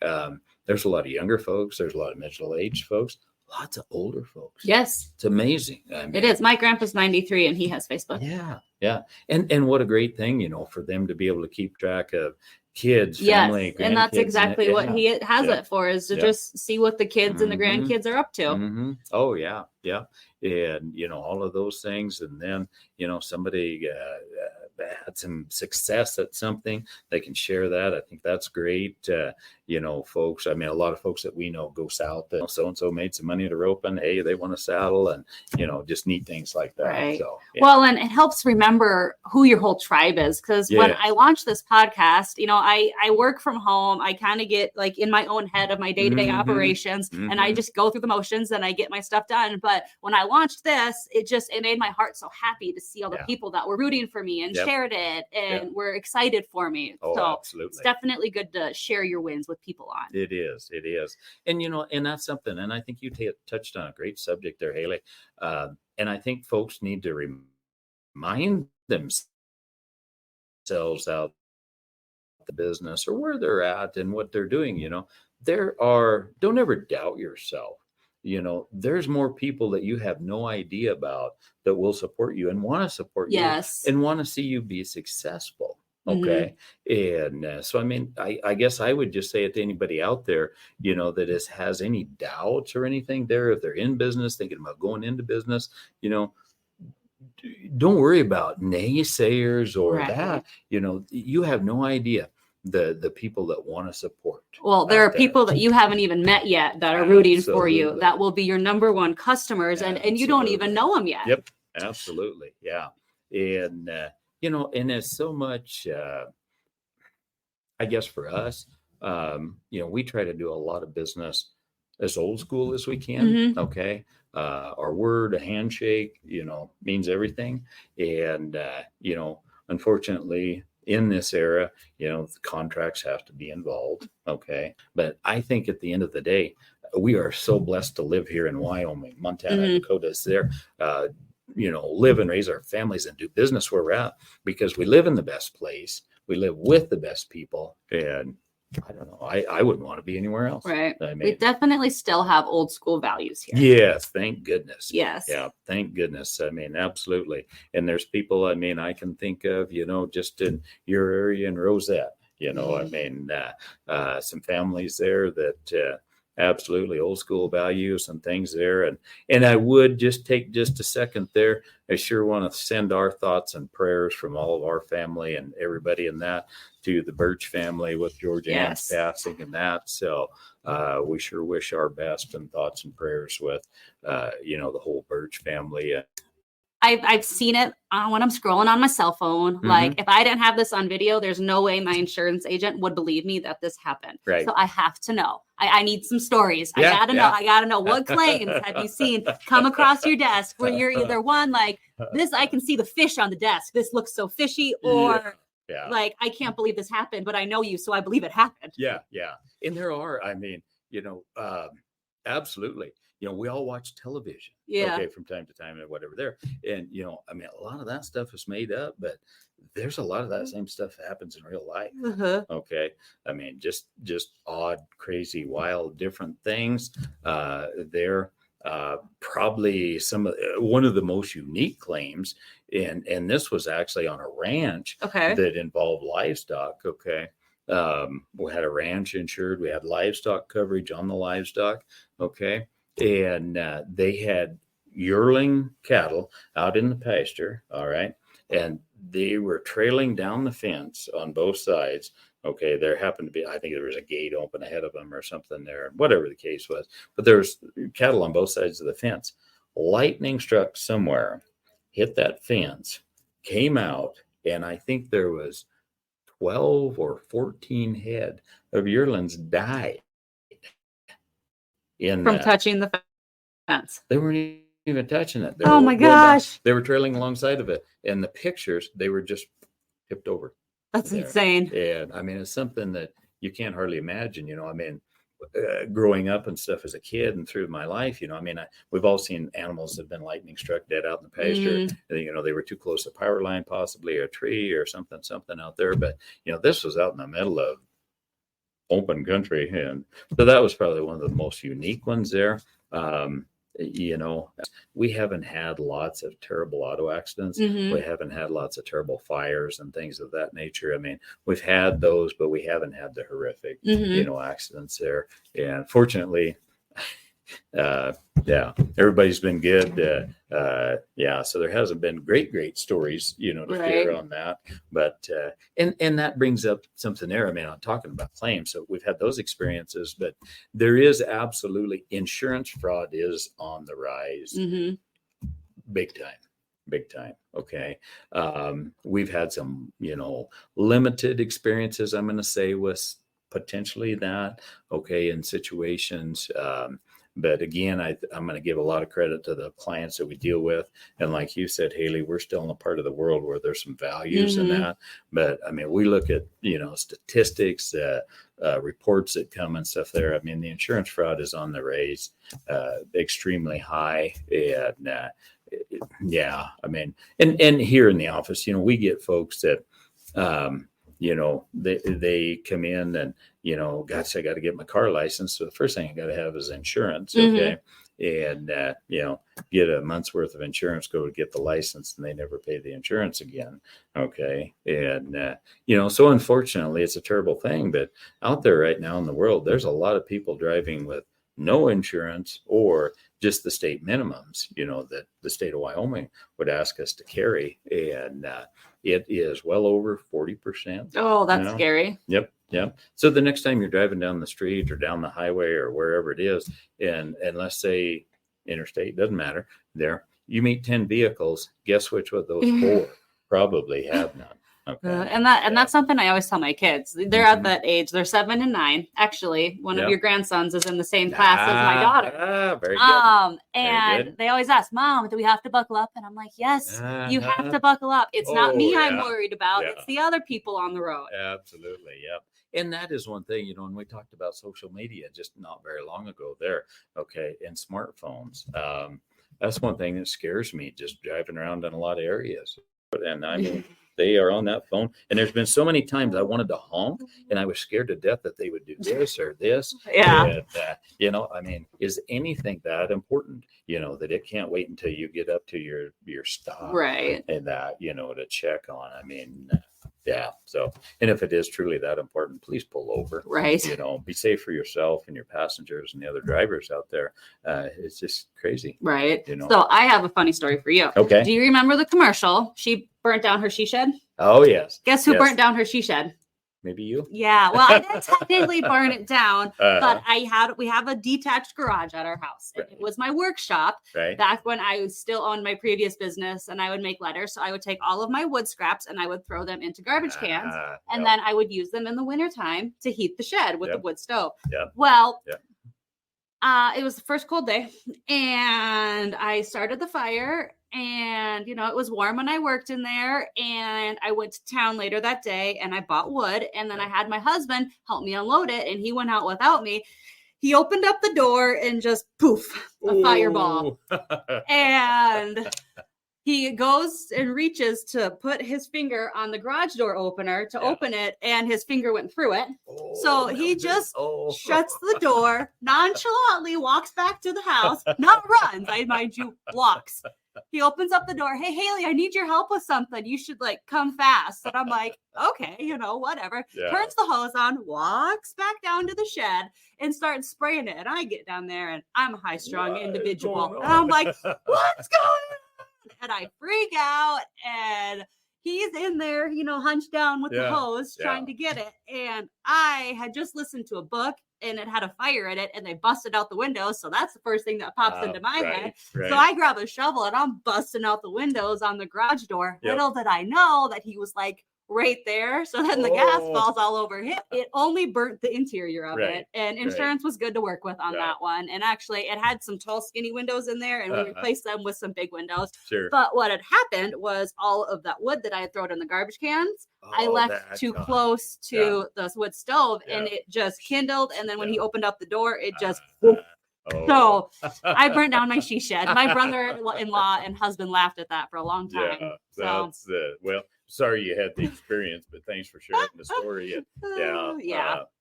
there's a lot of younger folks. There's a lot of middle-aged folks. Lots of older folks. Yes. It's amazing. I mean, it is. My grandpa's 93 and he has Facebook. Yeah. And what a great thing, for them to be able to keep track of kids, family, grandkids. And that's exactly what he has it for, is to just see what the kids and the grandkids are up to. Oh, yeah. And, all of those things. And then, somebody had some success at something, they can share that. I think that's great. folks, I mean, a lot of folks that we know go south, and so-and-so made some money at a roping. Hey, they want a saddle, and, just neat things like that. Right. So, Well, and it helps remember who your whole tribe is. Because when I launched this podcast, I work from home. I kind of get like in my own head of my day-to-day operations, and I just go through the motions and I get my stuff done. But when I launched this, it made my heart so happy to see all the people that were rooting for me and shared it and were excited for me. Oh, so absolutely. It's definitely good to share your wins with people on. It is. And, and that's something. And I think you touched on a great subject there, Haley. And I think folks need to remind themselves out the business or where they're at and what they're doing. Don't ever doubt yourself. There's more people that you have no idea about that will support you and want to support you and want to see you be successful. Okay. And so, I mean, I guess I would just say it to anybody out there, that has any doubts or anything there, if they're in business, thinking about going into business, don't worry about naysayers or that, you have no idea the people that want to support. Well, there are people that you haven't even met yet that are rooting for you. That will be your number one customers, and you don't even know them yet. Yep. Absolutely. Yeah. And, and it's so much, I guess for us, we try to do a lot of business as old school as we can. Okay. Our word, a handshake, means everything. And, unfortunately in this era, the contracts have to be involved. Okay. But I think at the end of the day, we are so blessed to live here in Wyoming, Montana, Dakota's there, live and raise our families and do business where we're at, because we live in the best place. We live with the best people. And I don't know, I wouldn't want to be anywhere else. Right. I mean, we definitely still have old school values here. Yes. Thank goodness. Yes. Yeah. Thank goodness. I mean, absolutely. And there's people, I mean, I can think of, just in your area in Rosette, I mean, some families there that, absolutely old school values and things there. And I would just take just a second there. I sure want to send our thoughts and prayers from all of our family and everybody in that to the Birch family with George Ann's passing and that. So we sure wish our best and thoughts and prayers with, the whole Birch family. I've seen it when I'm scrolling on my cell phone. Like, if I didn't have this on video, there's no way my insurance agent would believe me that this happened. Right. So I have to know. I need some stories. I gotta know what claims have you seen come across your desk where you're either one like this, I can see the fish on the desk, this looks so fishy, or like, I can't believe this happened, but I know you, so I believe it happened. Yeah. And there are, I mean, absolutely. We all watch television, from time to time and whatever there. And, I mean, a lot of that stuff is made up, but there's a lot of that same stuff that happens in real life. Okay. I mean, just odd, crazy, wild, different things there. Probably one of the most unique claims, and this was actually on a ranch that involved livestock. Okay. We had a ranch insured. We had livestock coverage on the livestock. Okay. And they had yearling cattle out in the pasture. All right. And they were trailing down the fence on both sides. Okay. There happened to be, I think there was a gate open ahead of them or something there, whatever the case was. But there was cattle on both sides of the fence. Lightning struck somewhere, hit that fence, came out, and I think there was 12 or 14 head of yearlings died. From touching the fence. They weren't even touching it. Oh my gosh. They were trailing alongside of it. And the pictures, they were just tipped over. That's insane. And I mean, it's something that you can't hardly imagine, I mean, growing up and stuff as a kid and through my life, I mean, we've all seen animals that have been lightning struck dead out in the pasture. They were too close to power line, possibly a tree or something out there. But, this was out in the middle of open country. And so that was probably one of the most unique ones there. We haven't had lots of terrible auto accidents. We haven't had lots of terrible fires and things of that nature. I mean, we've had those, but we haven't had the horrific, accidents there. And fortunately, Yeah, everybody's been good. Yeah, so there hasn't been great stories, to share on that. But and that brings up something there. I mean, I'm talking about claims, so we've had those experiences, but there is absolutely insurance fraud is on the rise, big time. Okay, we've had some, limited experiences, I'm going to say, with potentially that. Okay, in situations. But again, I'm going to give a lot of credit to the clients that we deal with. And like you said, Haley, we're still in a part of the world where there's some values in that. But I mean, we look at, statistics, reports that come and stuff there. I mean, the insurance fraud is on the raise, extremely high. And yeah, I mean, and here in the office, we get folks that, they come in and, gosh, I got to get my car license. So the first thing I got to have is insurance. Okay. And, get a month's worth of insurance, go to get the license, and they never pay the insurance again. Okay. And, so unfortunately it's a terrible thing, but out there right now in the world, there's a lot of people driving with no insurance or just the state minimums, that the state of Wyoming would ask us to carry. And, it is well over 40%. Oh, that's scary. Yep. So the next time you're driving down the street or down the highway or wherever it is, and let's say interstate, doesn't matter, there you meet 10 vehicles, guess which of those 4 probably have none. Okay. And that's something I always tell my kids. They're at that age. They're 7 and 9. Actually, one of your grandsons is in the same class as my daughter. Very good. And they always ask, Mom, do we have to buckle up? And I'm like, yes, you have to buckle up. It's not me I'm worried about. It's the other people on the road. Absolutely. Yep. And that is one thing, and we talked about social media just not very long ago there. Okay. And smartphones. That's one thing that scares me, just driving around in a lot of areas. And I mean, they are on that phone. And there's been so many times I wanted to honk and I was scared to death that they would do this or this. Yeah. And, I mean, is anything that important, that it can't wait until you get up to your stop. Right. And that, to check on. I mean, yeah. So, and if it is truly that important, please pull over. Right. Be safe for yourself and your passengers and the other drivers out there. It's just crazy. Right. So I have a funny story for you. Okay. Do you remember the commercial? She burnt down her she shed. Oh, yes. Guess who burnt down her she shed? Maybe you? Yeah. Well, I didn't technically burn it down, but we have a detached garage at our house. Right. It was my workshop back when I was still on my previous business and I would make letters. So I would take all of my wood scraps and I would throw them into garbage cans. And then I would use them in the wintertime to heat the shed with the wood stove. Yep. Well, it was the first cold day and I started the fire. And, it was warm when I worked in there, and I went to town later that day and I bought wood, and then I had my husband help me unload it, and he went out without me. He opened up the door and just poof, a fireball. And he goes and reaches to put his finger on the garage door opener to open it, and his finger went through it. So he just shuts the door, nonchalantly walks back to the house, not runs, I mind you, walks. He opens up the door. Hey, Haley, I need your help with something. You should come fast. And I'm like, okay, whatever. Yeah. Turns the hose on, walks back down to the shed and starts spraying it. And I get down there and I'm a high-strung individual. And I'm like, what's going on? And I freak out and he's in there, hunched down with the hose trying to get it. And I had just listened to a book and it had a fire in it and they busted out the windows. So that's the first thing that pops into my head. Right. So I grab a shovel and I'm busting out the windows on the garage door. Little did I know that he was right there. So then the gas falls all over him. It only burnt the interior of it. And insurance was good to work with on that one. And actually it had some tall, skinny windows in there and we replaced them with some big windows. Sure. But what had happened was all of that wood that I had thrown in the garbage cans, I left too close to the wood stove and it just kindled. And then when he opened up the door, it just So I burnt down my she shed. My brother-in-law and husband laughed at that for a long time. Well, sorry you had the experience, but thanks for sharing the story. And,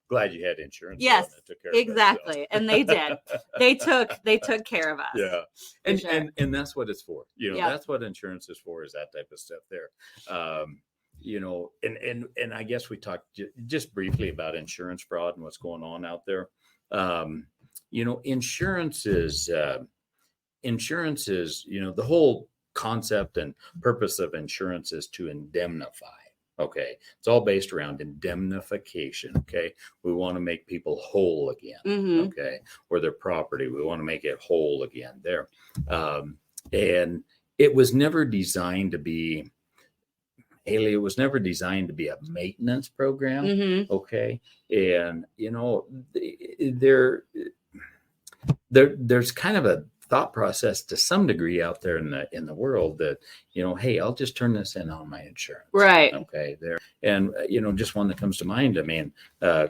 glad you had insurance. Yes, that took care exactly. Of and they did. They took care of us. Yeah. And that's what it's for. That's what insurance is for, is that type of stuff there. And I guess we talked just briefly about insurance fraud and what's going on out there. insurance is, the whole concept and purpose of insurance is to indemnify. Okay. It's all based around indemnification. Okay. We want to make people whole again. Mm-hmm. Okay. Or their property. We want to make it whole again there. And it was never designed to be, Haley, it was never designed to be a maintenance program. Mm-hmm. Okay. And, there's kind of a thought process to some degree out there in the world that, hey, I'll just turn this in on my insurance. Right. Okay. There. And, just one that comes to mind. I mean,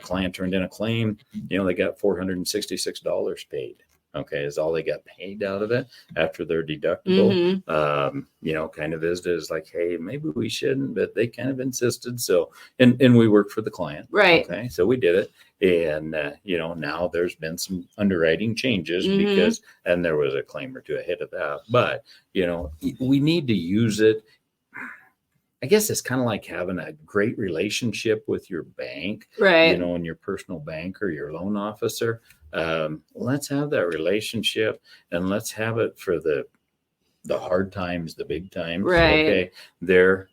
client turned in a claim, they got $466 paid. Okay. Is all they got paid out of it after their deductible. Mm-hmm. Kind of visited as like, hey, maybe we shouldn't, but they kind of insisted. So, and we worked for the client. Right. Okay. So we did it. And, now there's been some underwriting changes because, and there was a claim or two ahead of that, but, we need to use it. I guess it's kind of like having a great relationship with your bank, right. And your personal banker, your loan officer. Let's have that relationship and let's have it for the hard times, the big times. Right. Okay. There,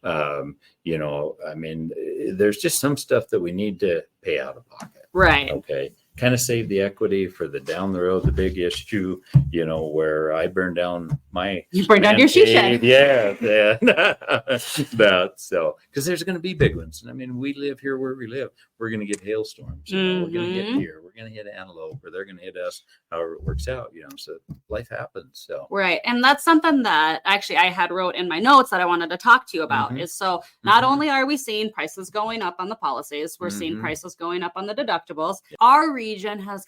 there's just some stuff that we need to pay out of pocket. Right. Okay. Kind of save the equity for the down the road, the big issue, where I burned down you burned down your she shed. Yeah. So, because there's going to be big ones. And I mean, we live here where we live. We're going to get hailstorms. We're going to get deer. We're going to hit antelope, or they're going to hit us. However it works out. So life happens. So right, and that's something that actually I had wrote in my notes that I wanted to talk to you about. Is so not only are we seeing prices going up on the policies, we're seeing prices going up on the deductibles. Our region has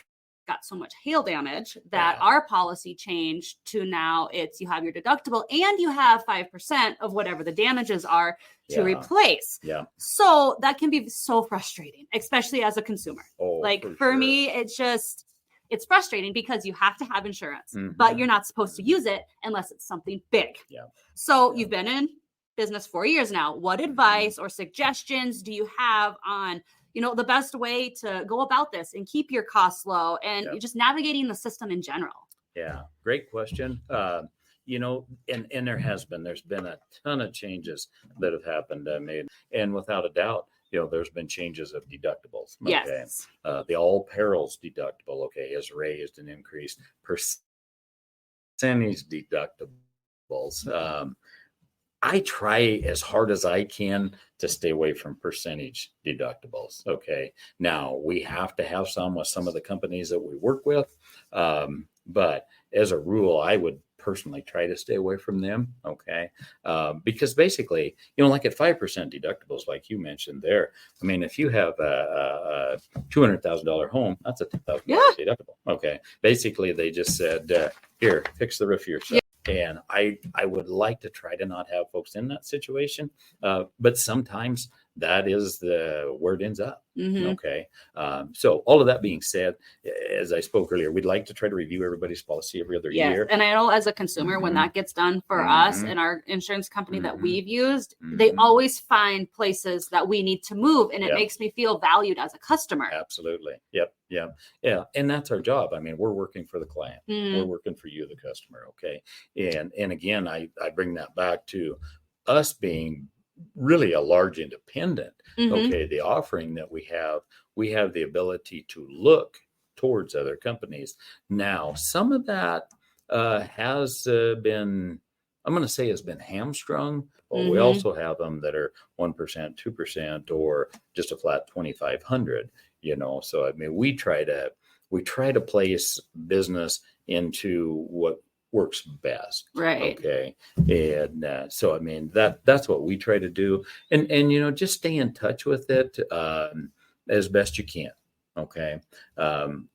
got so much hail damage that our policy changed to now it's you have your deductible and you have 5% of whatever the damages are to replace. Yeah. So that can be so frustrating, especially as a consumer. Oh, for me, it's frustrating because you have to have insurance, but you're not supposed to use it unless it's something big. Yeah. So you've been in business 4 years now. What advice or suggestions do you have on the best way to go about this and keep your costs low and just navigating the system in general? Yeah, great question. And there's been a ton of changes that have happened. And without a doubt, there's been changes of deductibles. Okay? Yes. The all perils deductible, is raised and increased. Percentage deductibles. I try as hard as I can to stay away from percentage deductibles. Okay. Now we have to have some with some of the companies that we work with. But as a rule, I would personally try to stay away from them. Okay. Because basically, like at 5% deductibles, like you mentioned there, I mean, if you have a $200,000 home, that's a $10,000 deductible. Okay. Basically, they just said, here, fix the roof yourself. And I would like to try to not have folks in that situation. But sometimes that is where it ends up. Okay. So all of that being said, as I spoke earlier, we'd like to try to review everybody's policy every other year. And I know as a consumer, when that gets done for us and our insurance company that we've used, they always find places that we need to move. And it makes me feel valued as a customer. Absolutely. Yep. Yeah. And that's our job. I mean, we're working for the client. We're working for you, the customer. Okay. And again, I bring that back to us being really a large independent. Okay. The offering that we have the ability to look towards other companies. Now, some of that has been, I'm going to say has been hamstrung, but we also have them that are 1%, 2%, or just a flat 2,500, so, I mean, we try to place business into what works best. Right. Okay. And so, I mean, that's what we try to do. And just stay in touch with it as best you can. Okay.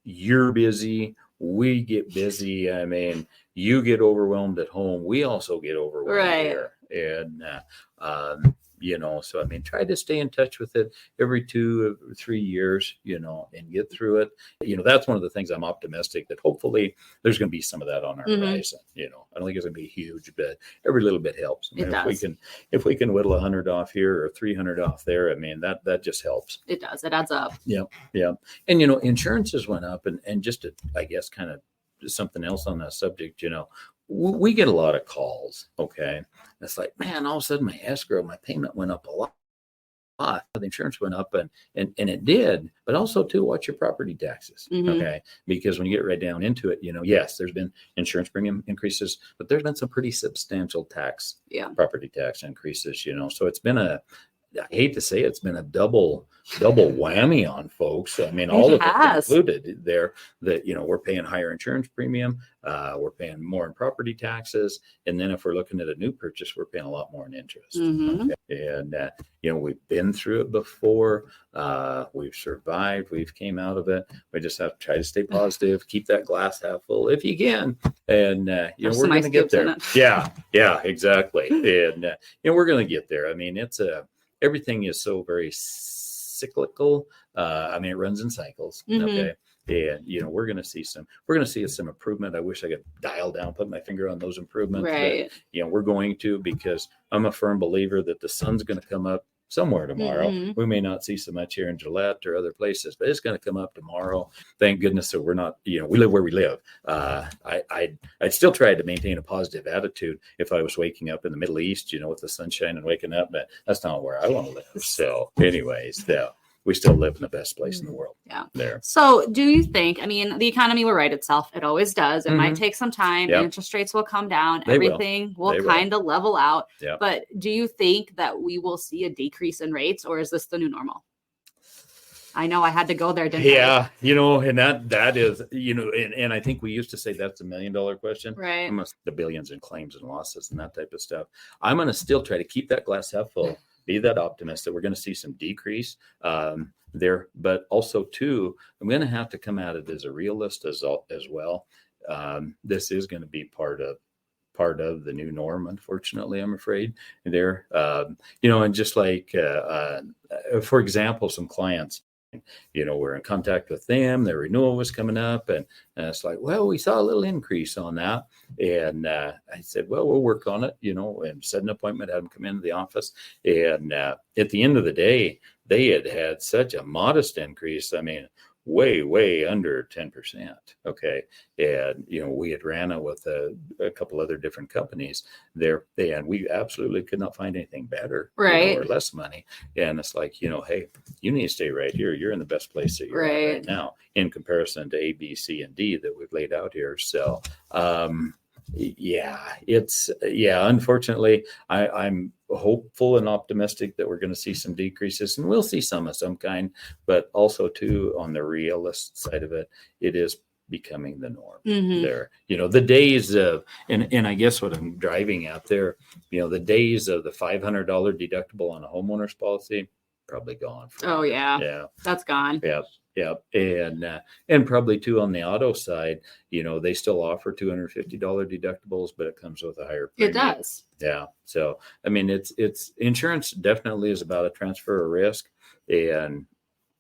You're busy. We get busy. I mean, you get overwhelmed at home. We also get overwhelmed here. And, So, I mean, try to stay in touch with it every 2 or 3 years, and get through it. That's one of the things I'm optimistic that hopefully there's going to be some of that on our horizon. I don't think it's going to be huge, but every little bit helps. I mean, if we can whittle 100 off here or 300 off there, I mean, that just helps. It does. It adds up. Yeah. And, insurances went up, and just to, I guess, kind of something else on that subject, we get a lot of calls. Okay. It's like, man, all of a sudden my payment went up a lot. The insurance went up, and it did, but also too, watch your property taxes. Okay. Because when you get right down into it, yes, there's been insurance premium increases, but there's been some pretty substantial property tax increases, so it's been I hate to say it's been a double whammy on folks. I mean, all of it included there that, we're paying higher insurance premium. We're paying more in property taxes. And then if we're looking at a new purchase, we're paying a lot more in interest. Okay? And, we've been through it before. We've survived. We've came out of it. We just have to try to stay positive, keep that glass half full if you can. And, we're going to get there. Yeah, exactly. And, we're going to get there. I mean, everything is so very cyclical. I mean, it runs in cycles. Okay. And, we're going to see some improvement. I wish I could dial down, put my finger on those improvements. Right. But, we're going to, because I'm a firm believer that the sun's going to come up somewhere tomorrow. We may not see so much here in Gillette or other places, but it's going to come up tomorrow. Thank goodness that we're not, we live where we live. I'd still try to maintain a positive attitude if I was waking up in the Middle East, with the sunshine and waking up, but that's not where I want to live. So anyways, we still live in the best place in the world. Yeah. There. So do you think, I mean, the economy will right itself. It always does. It might take some time. Yep. Interest rates will come down. They Everything will kind of level out. Yep. But do you think that we will see a decrease in rates, or is this the new normal? I know I had to go there, didn't I? And that is, and I think we used to say that's $1 million question. Right. Almost the billions in claims and losses and that type of stuff. I'm going to still try to keep that glass half full. Be that optimist that we're going to see some decrease there, but also too, I'm going to have to come at it as a realist as well. This is going to be part of the new norm, unfortunately, I'm afraid. There, and just like, for example, some clients, we're in contact with them, their renewal was coming up, and it's like, well, we saw a little increase on that. And I said, well, we'll work on it, and set an appointment, have them come into the office. And at the end of the day, they had such a modest increase. I mean, way under 10%. Okay. And, we had ran it with a couple other different companies there, and we absolutely could not find anything better, right, or less money. And it's like, hey, you need to stay right here. You're in the best place that you're at right now in comparison to A, B, C, and D that we've laid out here. So, unfortunately, I'm hopeful and optimistic that we're going to see some decreases, and we'll see some of some kind, but also too, on the realist side of it, it is becoming the norm there. The days of, and I guess what I'm driving at there, the days of the $500 deductible on a homeowner's policy, probably gone. Oh yeah. That's gone. Yeah. And probably too on the auto side, they still offer $250 deductibles, but it comes with a higher premium. It does. Yeah. So, I mean, it's insurance definitely is about a transfer of risk, and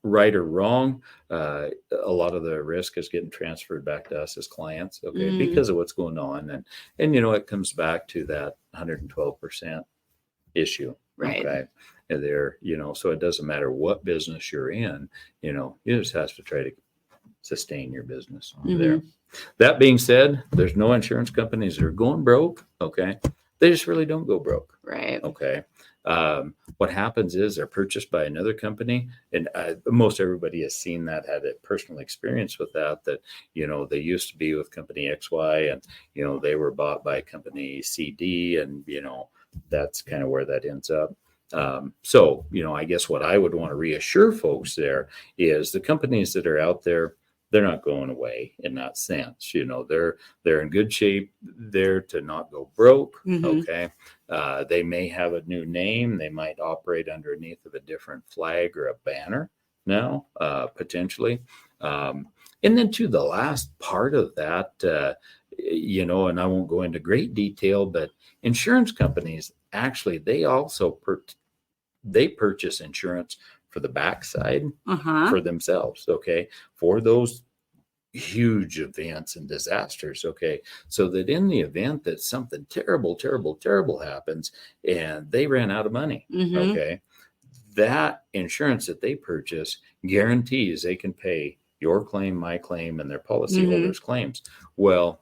right or wrong, a lot of the risk is getting transferred back to us as clients. Okay. Because of what's going on. And, it comes back to that 112% issue. Right. Okay. There, so it doesn't matter what business you're in, you just have to try to sustain your business there. That being said, there's no insurance companies that are going broke. Okay. They just really don't go broke. Right. Okay. What happens is they're purchased by another company, and most everybody has seen that, had a personal experience with that, they used to be with company XY, and, they were bought by company CD, and, that's kind of where that ends up. So, I guess what I would want to reassure folks there is the companies that are out there, they're not going away in that sense. They're in good shape there to not go broke. Okay. They may have a new name. They might operate underneath of a different flag or a banner now, potentially. And then to the last part of that, and I won't go into great detail, but insurance companies, actually, they also they purchase insurance for the backside Uh-huh. for themselves. Okay. For those huge events and disasters. Okay. So that in the event that something terrible, terrible, terrible happens and they ran out of money. Mm-hmm. Okay. That insurance that they purchase guarantees they can pay your claim, my claim, and their policyholders' claims. Well,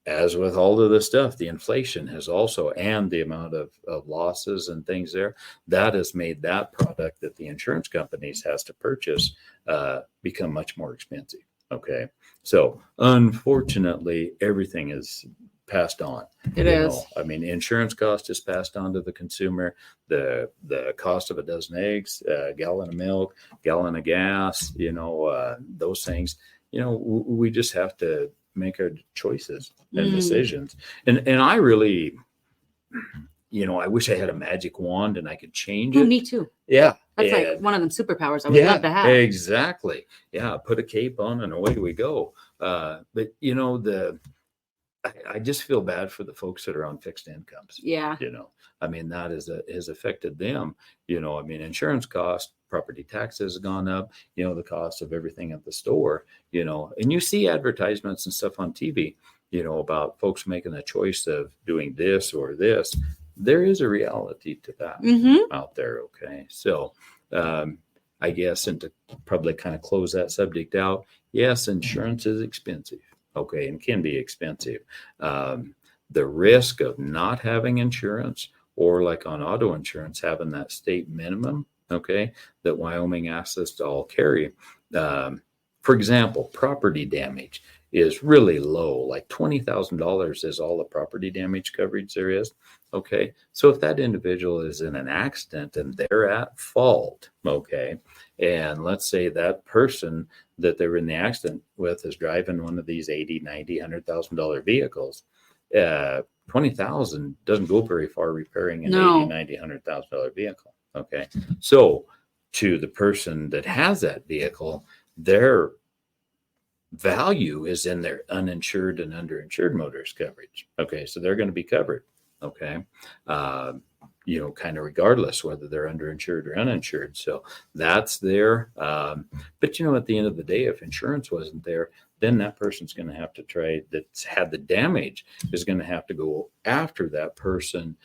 as with all of this stuff, the inflation has also, and the amount of losses and things there, that has made that product that the insurance companies has to purchase become much more expensive. Okay. So unfortunately, everything is passed on. It is. I mean, insurance cost is passed on to the consumer. The cost of a dozen eggs, a gallon of milk, gallon of gas, those things, we just have to make our choices and decisions. And I really, I wish I had a magic wand and I could change it. Me too. Yeah. That's like one of them superpowers I would love to have. Exactly. Yeah. Put a cape on and away we go. But I just feel bad for the folks that are on fixed incomes. Yeah. I mean, that has affected them. I mean, insurance costs, property taxes have gone up, the cost of everything at the store, and you see advertisements and stuff on TV, about folks making a choice of doing this or this. There is a reality to that out there. Okay. So, I guess, and to probably kind of close that subject out, yes, insurance is expensive. Okay. And can be expensive. The risk of not having insurance, or like on auto insurance, having that state minimum, okay, that Wyoming asks us to all carry. For example, property damage is really low, like $20,000 is all the property damage coverage there is. Okay. So if that individual is in an accident and they're at fault, okay, and let's say that person that they were in the accident with is driving one of these $80,000, $90,000, $100,000 vehicles, $20,000 doesn't go very far repairing an $80,000, $90,000, $100,000 vehicle. Okay. So to the person that has that vehicle, their value is in their uninsured and underinsured motorist coverage. Okay. So they're going to be covered. Okay. Kind of regardless whether they're underinsured or uninsured. So that's there. But, at the end of the day, if insurance wasn't there, then that person's going to have to try, that's had the damage, is going to have to go after that person.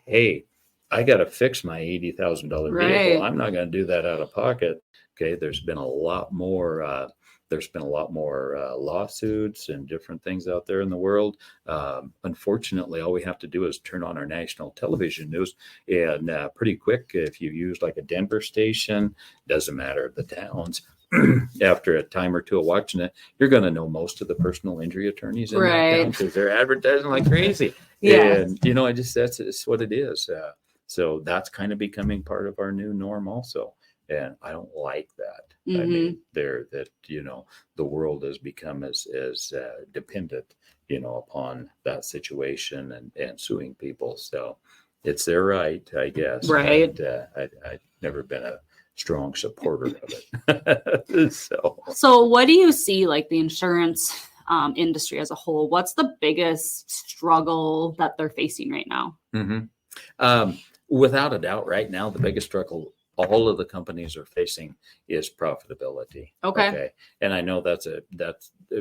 Hey, I got to fix my $80,000 vehicle. I'm not going to do that out of pocket. Okay. There's been a lot more lawsuits and different things out there in the world. Unfortunately, all we have to do is turn on our national television news, and pretty quick, if you use like a Denver station, doesn't matter the towns, after a time or two of watching it, you're going to know most of the personal injury attorneys in that town because they're advertising like crazy. And that's what it is. So that's kind of becoming part of our new norm also. And I don't like that. I mean, the world has become as dependent, upon that situation and suing people. So it's their right, I guess. Right. But, I've never been a strong supporter of it. So what do you see, like the insurance industry as a whole? What's the biggest struggle that they're facing right now? Without a doubt, right now, the biggest struggle all of the companies are facing is profitability. Okay. And I know that's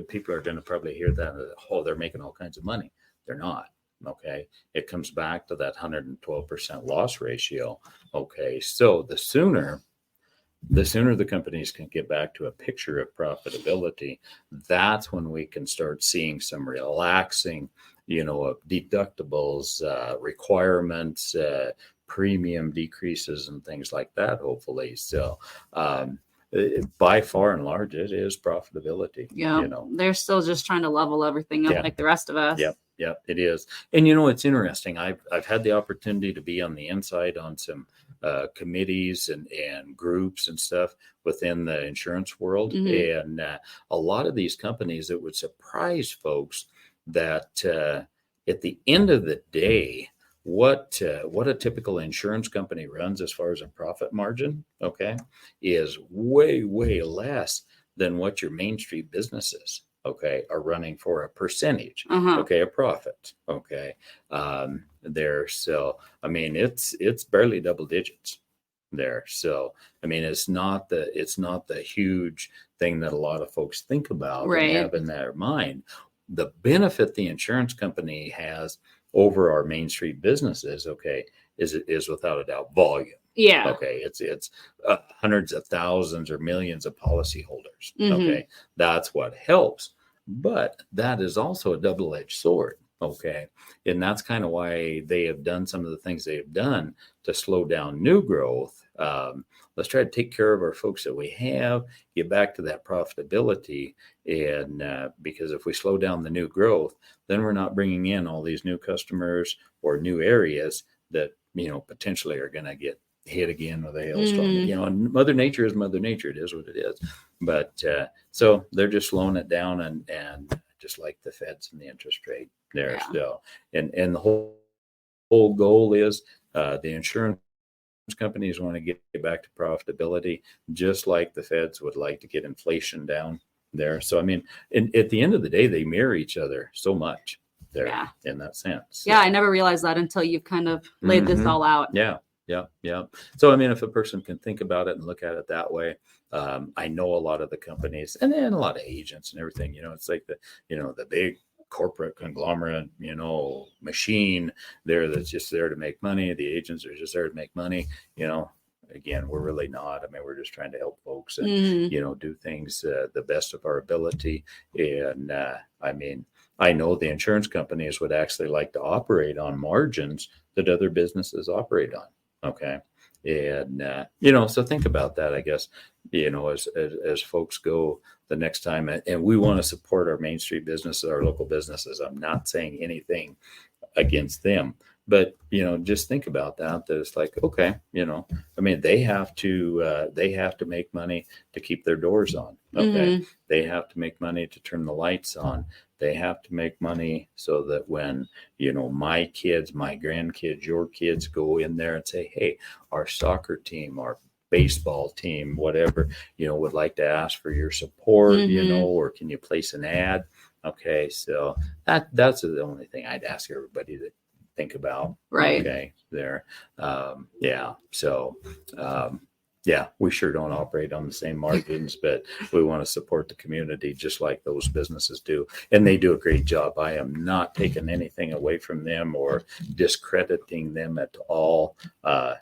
people are going to probably hear that, they're making all kinds of money. They're not. Okay. It comes back to that 112% loss ratio. Okay. So the sooner the companies can get back to a picture of profitability, that's when we can start seeing some relaxing, of deductibles, requirements, premium decreases and things like that, hopefully. So by far and large, it is profitability. Yeah. They're still just trying to level everything up like the rest of us. Yeah, it is. And it's interesting. I've had the opportunity to be on the inside on some committees and groups and stuff within the insurance world. And a lot of these companies, it would surprise folks that at the end of the day, what a typical insurance company runs as far as a profit margin, okay, is way, way less than what your Main Street businesses, okay, are running for a percentage, okay, a profit, okay, there. So, I mean, it's barely double digits, there. So, I mean, it's not the huge thing that a lot of folks think about Right. and have in their mind. The benefit the insurance company has over our Main Street businesses, okay, is without a doubt volume. Yeah. Okay, it's hundreds of thousands or millions of policyholders. Mhm. Okay, that's what helps. But that is also a double-edged sword. Okay, and that's kind of why they have done some of the things they have done to slow down new growth. Let's try to take care of our folks that we have, get back to that profitability, and because if we slow down the new growth, then we're not bringing in all these new customers or new areas that potentially are going to get hit again with a hailstorm. Mhm. And Mother Nature is Mother Nature. It is what it is. But so they're just slowing it down, and just like the Feds and the interest rate there. Yeah. So, and the whole goal is the insurance companies want to get back to profitability, just like the Feds would like to get inflation down there. So, I mean, at the end of the day, they mirror each other so much there. Yeah. In that sense. Yeah, I never realized that until you've kind of laid this Mhm. all out. Yeah. So, I mean, if a person can think about it and look at it that way, I know a lot of the companies and then a lot of agents and everything, it's like the big corporate conglomerate, machine there that's just there to make money. The agents are just there to make money. Again, we're really not. I mean, we're just trying to help folks and, Mhm. do things the best of our ability. And I mean, I know the insurance companies would actually like to operate on margins that other businesses operate on. Okay. And, so think about that, I guess, as folks go the next time, and we want to support our Main Street businesses, our local businesses. I'm not saying anything against them, but, just think about that it's like, okay, I mean, they have to make money to keep their doors on. Okay. Mhm. They have to make money to turn the lights on. They have to make money so that when, my kids, my grandkids, your kids go in there and say, hey, our soccer team, our baseball team, whatever, would like to ask for your support, Mhm. or can you place an ad? Okay. So that's the only thing I'd ask everybody to think about. Right. Okay. There. Yeah. So, yeah, we sure don't operate on the same margins, but we want to support the community just like those businesses do. And they do a great job. I am not taking anything away from them or discrediting them at all.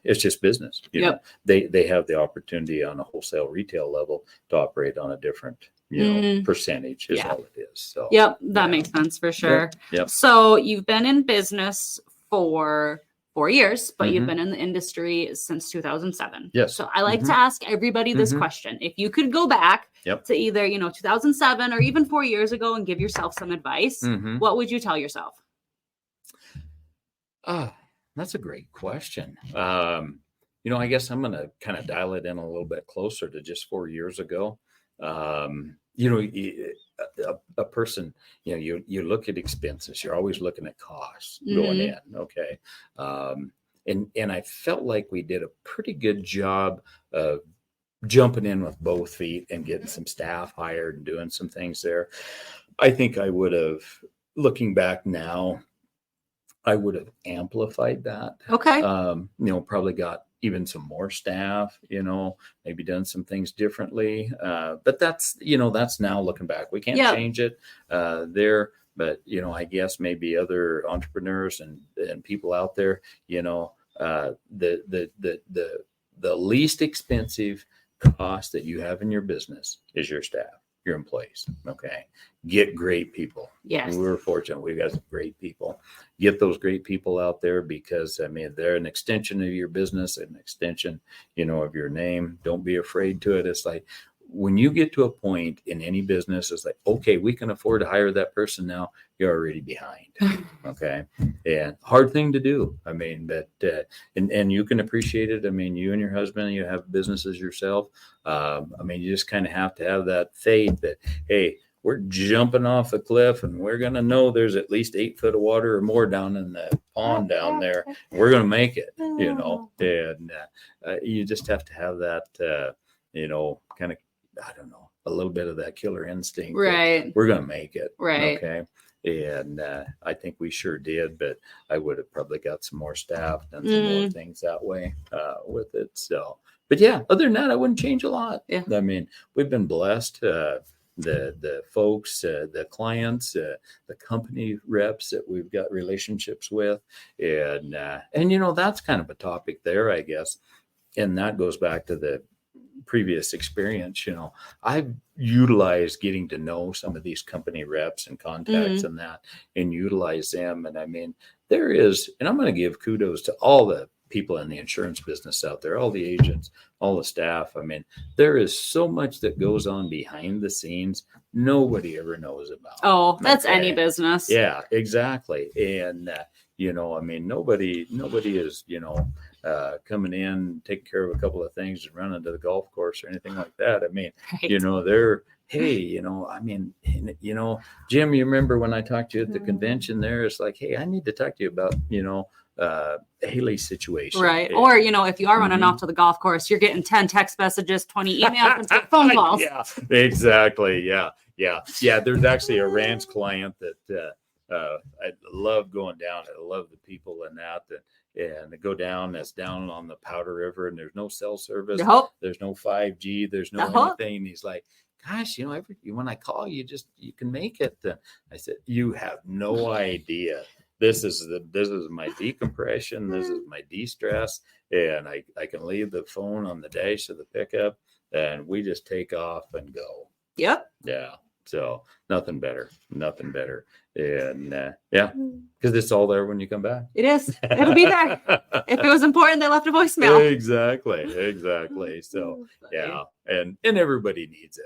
It's just business. Yep. They have the opportunity on a wholesale retail level to operate on a different, Mhm. percentage is Yeah. all it is. So, Yep, that yeah. makes sense for sure. Yep. So you've been in business for 4 years, but you've Mhm. been in the industry since 2007. Yes. So I like Mhm. to ask everybody this Mhm. question. If you could go back Yep. to either, 2007 or even 4 years ago and give yourself some advice, Mhm. what would you tell yourself? That's a great question. I guess I'm going to kind of dial it in a little bit closer to just 4 years ago. A person, you look at expenses, you're always looking at costs going Mhm. in. Okay. And I felt like we did a pretty good job of jumping in with both feet and getting some staff hired and doing some things there. I think I would have, looking back now, I would have amplified that. Okay. Probably got even some more staff, maybe done some things differently. But that's now looking back. We can't Yeah. change it there. But, I guess maybe other entrepreneurs and people out there, the least expensive cost that you have in your business is your staff, your employees. Okay. Get great people. Yes. We're fortunate. We've got some great people. Get those great people out there because, I mean, they're an extension of your business, an extension, of your name. Don't be afraid to it. It's like when you get to a point in any business, it's like, okay, we can afford to hire that person now. You're already behind. Okay. And hard thing to do. I mean, but, and you can appreciate it. I mean, you and your husband, you have businesses yourself. I mean, you just kind of have to have that faith that, hey, we're jumping off a cliff and we're going to know there's at least 8 foot of water or more down in the pond down there. We're going to make it, and you just have to have that, kind of, I don't know, a little bit of that killer instinct. Right. We're going to make it. Right. Okay. And I think we sure did, but I would have probably got some more staff, done some more things that way with it. So, but yeah, other than that, I wouldn't change a lot. Yeah. I mean, we've been blessed. The folks, the clients, the company reps that we've got relationships with, and that's kind of a topic there, I guess, and that goes back to the previous experience. I've utilized getting to know some of these company reps and contacts and that, and utilize them. And I mean, there is, and I'm going to give kudos to all the people in the insurance business out there, all the agents, all the staff. I mean, there is so much that goes on behind the scenes nobody ever knows about. Oh, that's any business. Yeah, exactly. And I mean, nobody is coming in, taking care of a couple of things and running to the golf course or anything like that. I mean, they're, hey, I mean, Jim, you remember when I talked to you at the convention there? It's like, hey, I need to talk to you about, Haley's situation. Right. Or, if you are running off to the golf course, you're getting 10 text messages, 20 emails, and 10 phone calls. Yeah, exactly. Yeah. There's actually a ranch client that I love going down. I love the people in that. And they go down, that's down on the Powder River, and there's no cell service. There's no 5G. There's no anything. He's like, gosh, when I call you, you can make it. I said, you have no idea. This is my decompression. This is my de-stress. And I can leave the phone on the dash of the pickup and we just take off and go. Yep. Yeah. So nothing better. And because it's all there when you come back. It is. It'll be there. If it was important, they left a voicemail. Exactly. So yeah. And everybody needs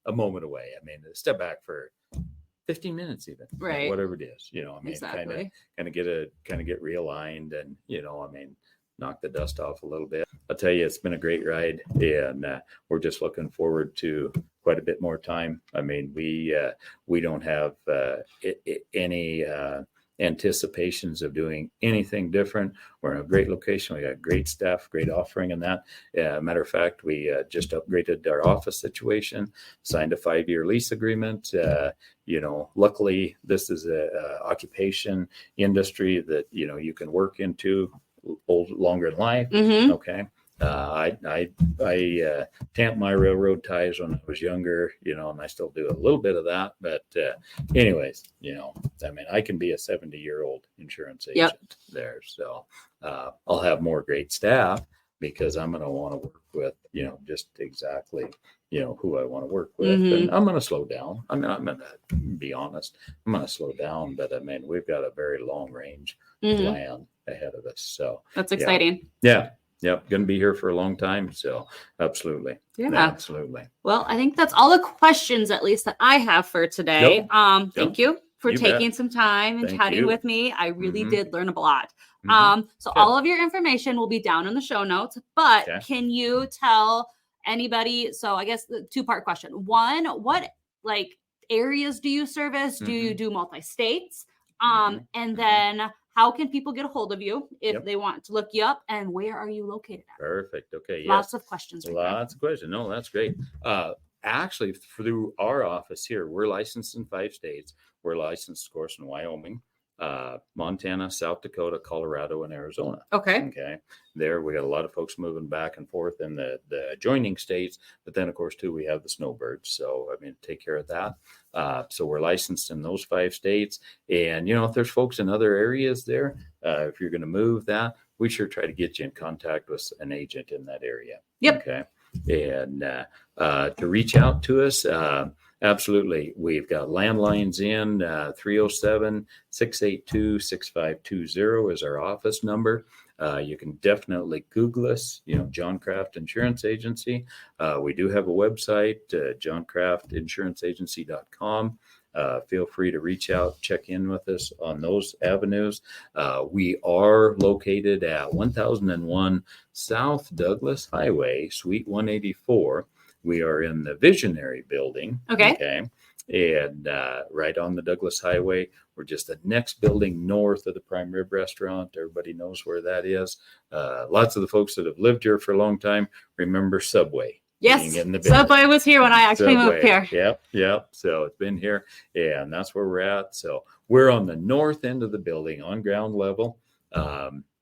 a moment away. I mean, step back for 15 minutes even, right? Whatever it is, exactly. kind of get realigned and, knock the dust off a little bit. I'll tell you, it's been a great ride, and we're just looking forward to quite a bit more time. I mean, we don't have any anticipations of doing anything different. We're in a great location. We got great staff, great offering in that. Matter of fact, we just upgraded our office situation, signed a 5-year lease agreement. Luckily, this is a occupation industry that, you can work into longer in life. Okay. I tamped my railroad ties when I was younger, and I still do a little bit of that. But anyways, I mean, I can be a 70-year-old insurance agent there. So I'll have more great staff because I'm going to want to work with, just exactly, who I want to work with. And I'm going to slow down. I mean, I'm going to be honest. I'm going to slow down. But I mean, we've got a very long range plan ahead of us. So that's exciting. Yeah. Yep. Going to be here for a long time. So absolutely. Yeah. Absolutely. Well, I think that's all the questions, at least, that I have for today. Thank you for taking some time and chatting with me. I really did learn a lot. So all of your information will be down in the show notes, but can you tell anybody? So I guess the 2-part question. One, what areas do you service? Do you do multi-states? And then how can people get a hold of you if they want to look you up, and where are you located at? Perfect. Okay. Lots of questions. Lots of questions. No, that's great. Actually, through our office here, we're licensed in 5 states. We're licensed, of course, in Wyoming, Montana, South Dakota, Colorado, and Arizona. Okay. There, we got a lot of folks moving back and forth in the adjoining states. But then, of course, too, we have the snowbirds. So, I mean, take care of that. So we're licensed in those 5 states. And, if there's folks in other areas there, if you're going to move that, we sure try to get you in contact with an agent in that area. Yep. Okay. And to reach out to us, absolutely. We've got landlines in 307-682-6520 is our office number. You can definitely Google us, Jon Craft Insurance Agency. We do have a website, joncraftinsuranceagency.com. Feel free to reach out, check in with us on those avenues. We are located at 1001 South Douglas Highway, Suite 184. We are in the Visionary building. Okay. And right on the Douglas Highway. We're just the next building north of the Prime Rib Restaurant. Everybody knows where that is. Lots of the folks that have lived here for a long time remember Subway. Yes. in the business. Subway was here when I actually moved here. Yep. So it's been here, and that's where we're at. So we're on the north end of the building on ground level.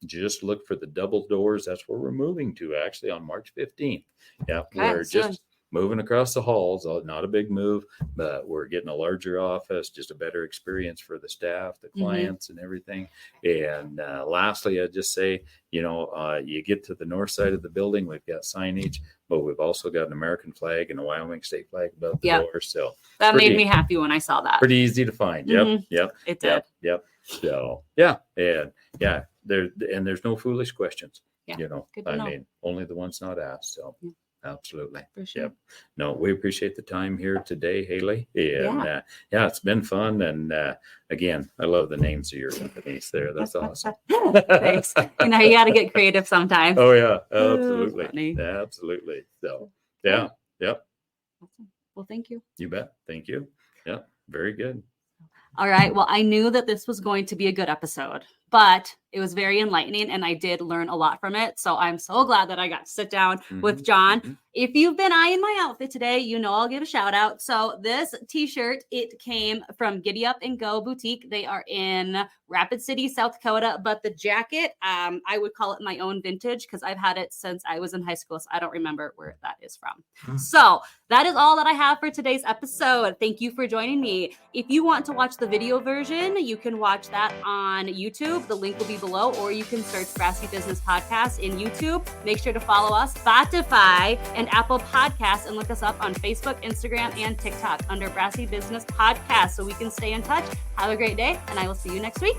Just look for the double doors. That's where we're moving to actually on March 15th. Yeah, Okay, we're so just moving across the halls. Not a big move, but we're getting a larger office, just a better experience for the staff, the clients, and everything. And lastly, I'd just say, you get to the north side of the building, we've got signage, but we've also got an American flag and a Wyoming state flag above the door. So that made me happy when I saw that. Pretty easy to find. Yep. It did. Yep. So there's no foolish questions. Yeah. Good to know. Only the ones not asked. So absolutely. For sure. Yep. No, we appreciate the time here today, Haley. And it's been fun. And again, I love the names of your companies there. That's awesome. Thanks. You got to get creative sometimes. Oh yeah, absolutely. Absolutely. So Yep. Awesome. Well, thank you. You bet. Thank you. Yeah. Very good. All right. Well, I knew that this was going to be a good episode, but it was very enlightening and I did learn a lot from it. So I'm so glad that I got to sit down with Jon. If you've been eyeing my outfit today, I'll give a shout out. So this t-shirt, it came from Giddy Up and Go Boutique. They are in Rapid City, South Dakota. But the jacket, I would call it my own vintage because I've had it since I was in high school. So I don't remember where that is from. So that is all that I have for today's episode. Thank you for joining me. If you want to watch the video version, you can watch that on YouTube. The link will be below, or you can search Brassy Business Podcast in YouTube. Make sure to follow us, Spotify, and Apple Podcasts, and look us up on Facebook, Instagram, and TikTok under Brassy Business Podcast so we can stay in touch. Have a great day, and I will see you next week.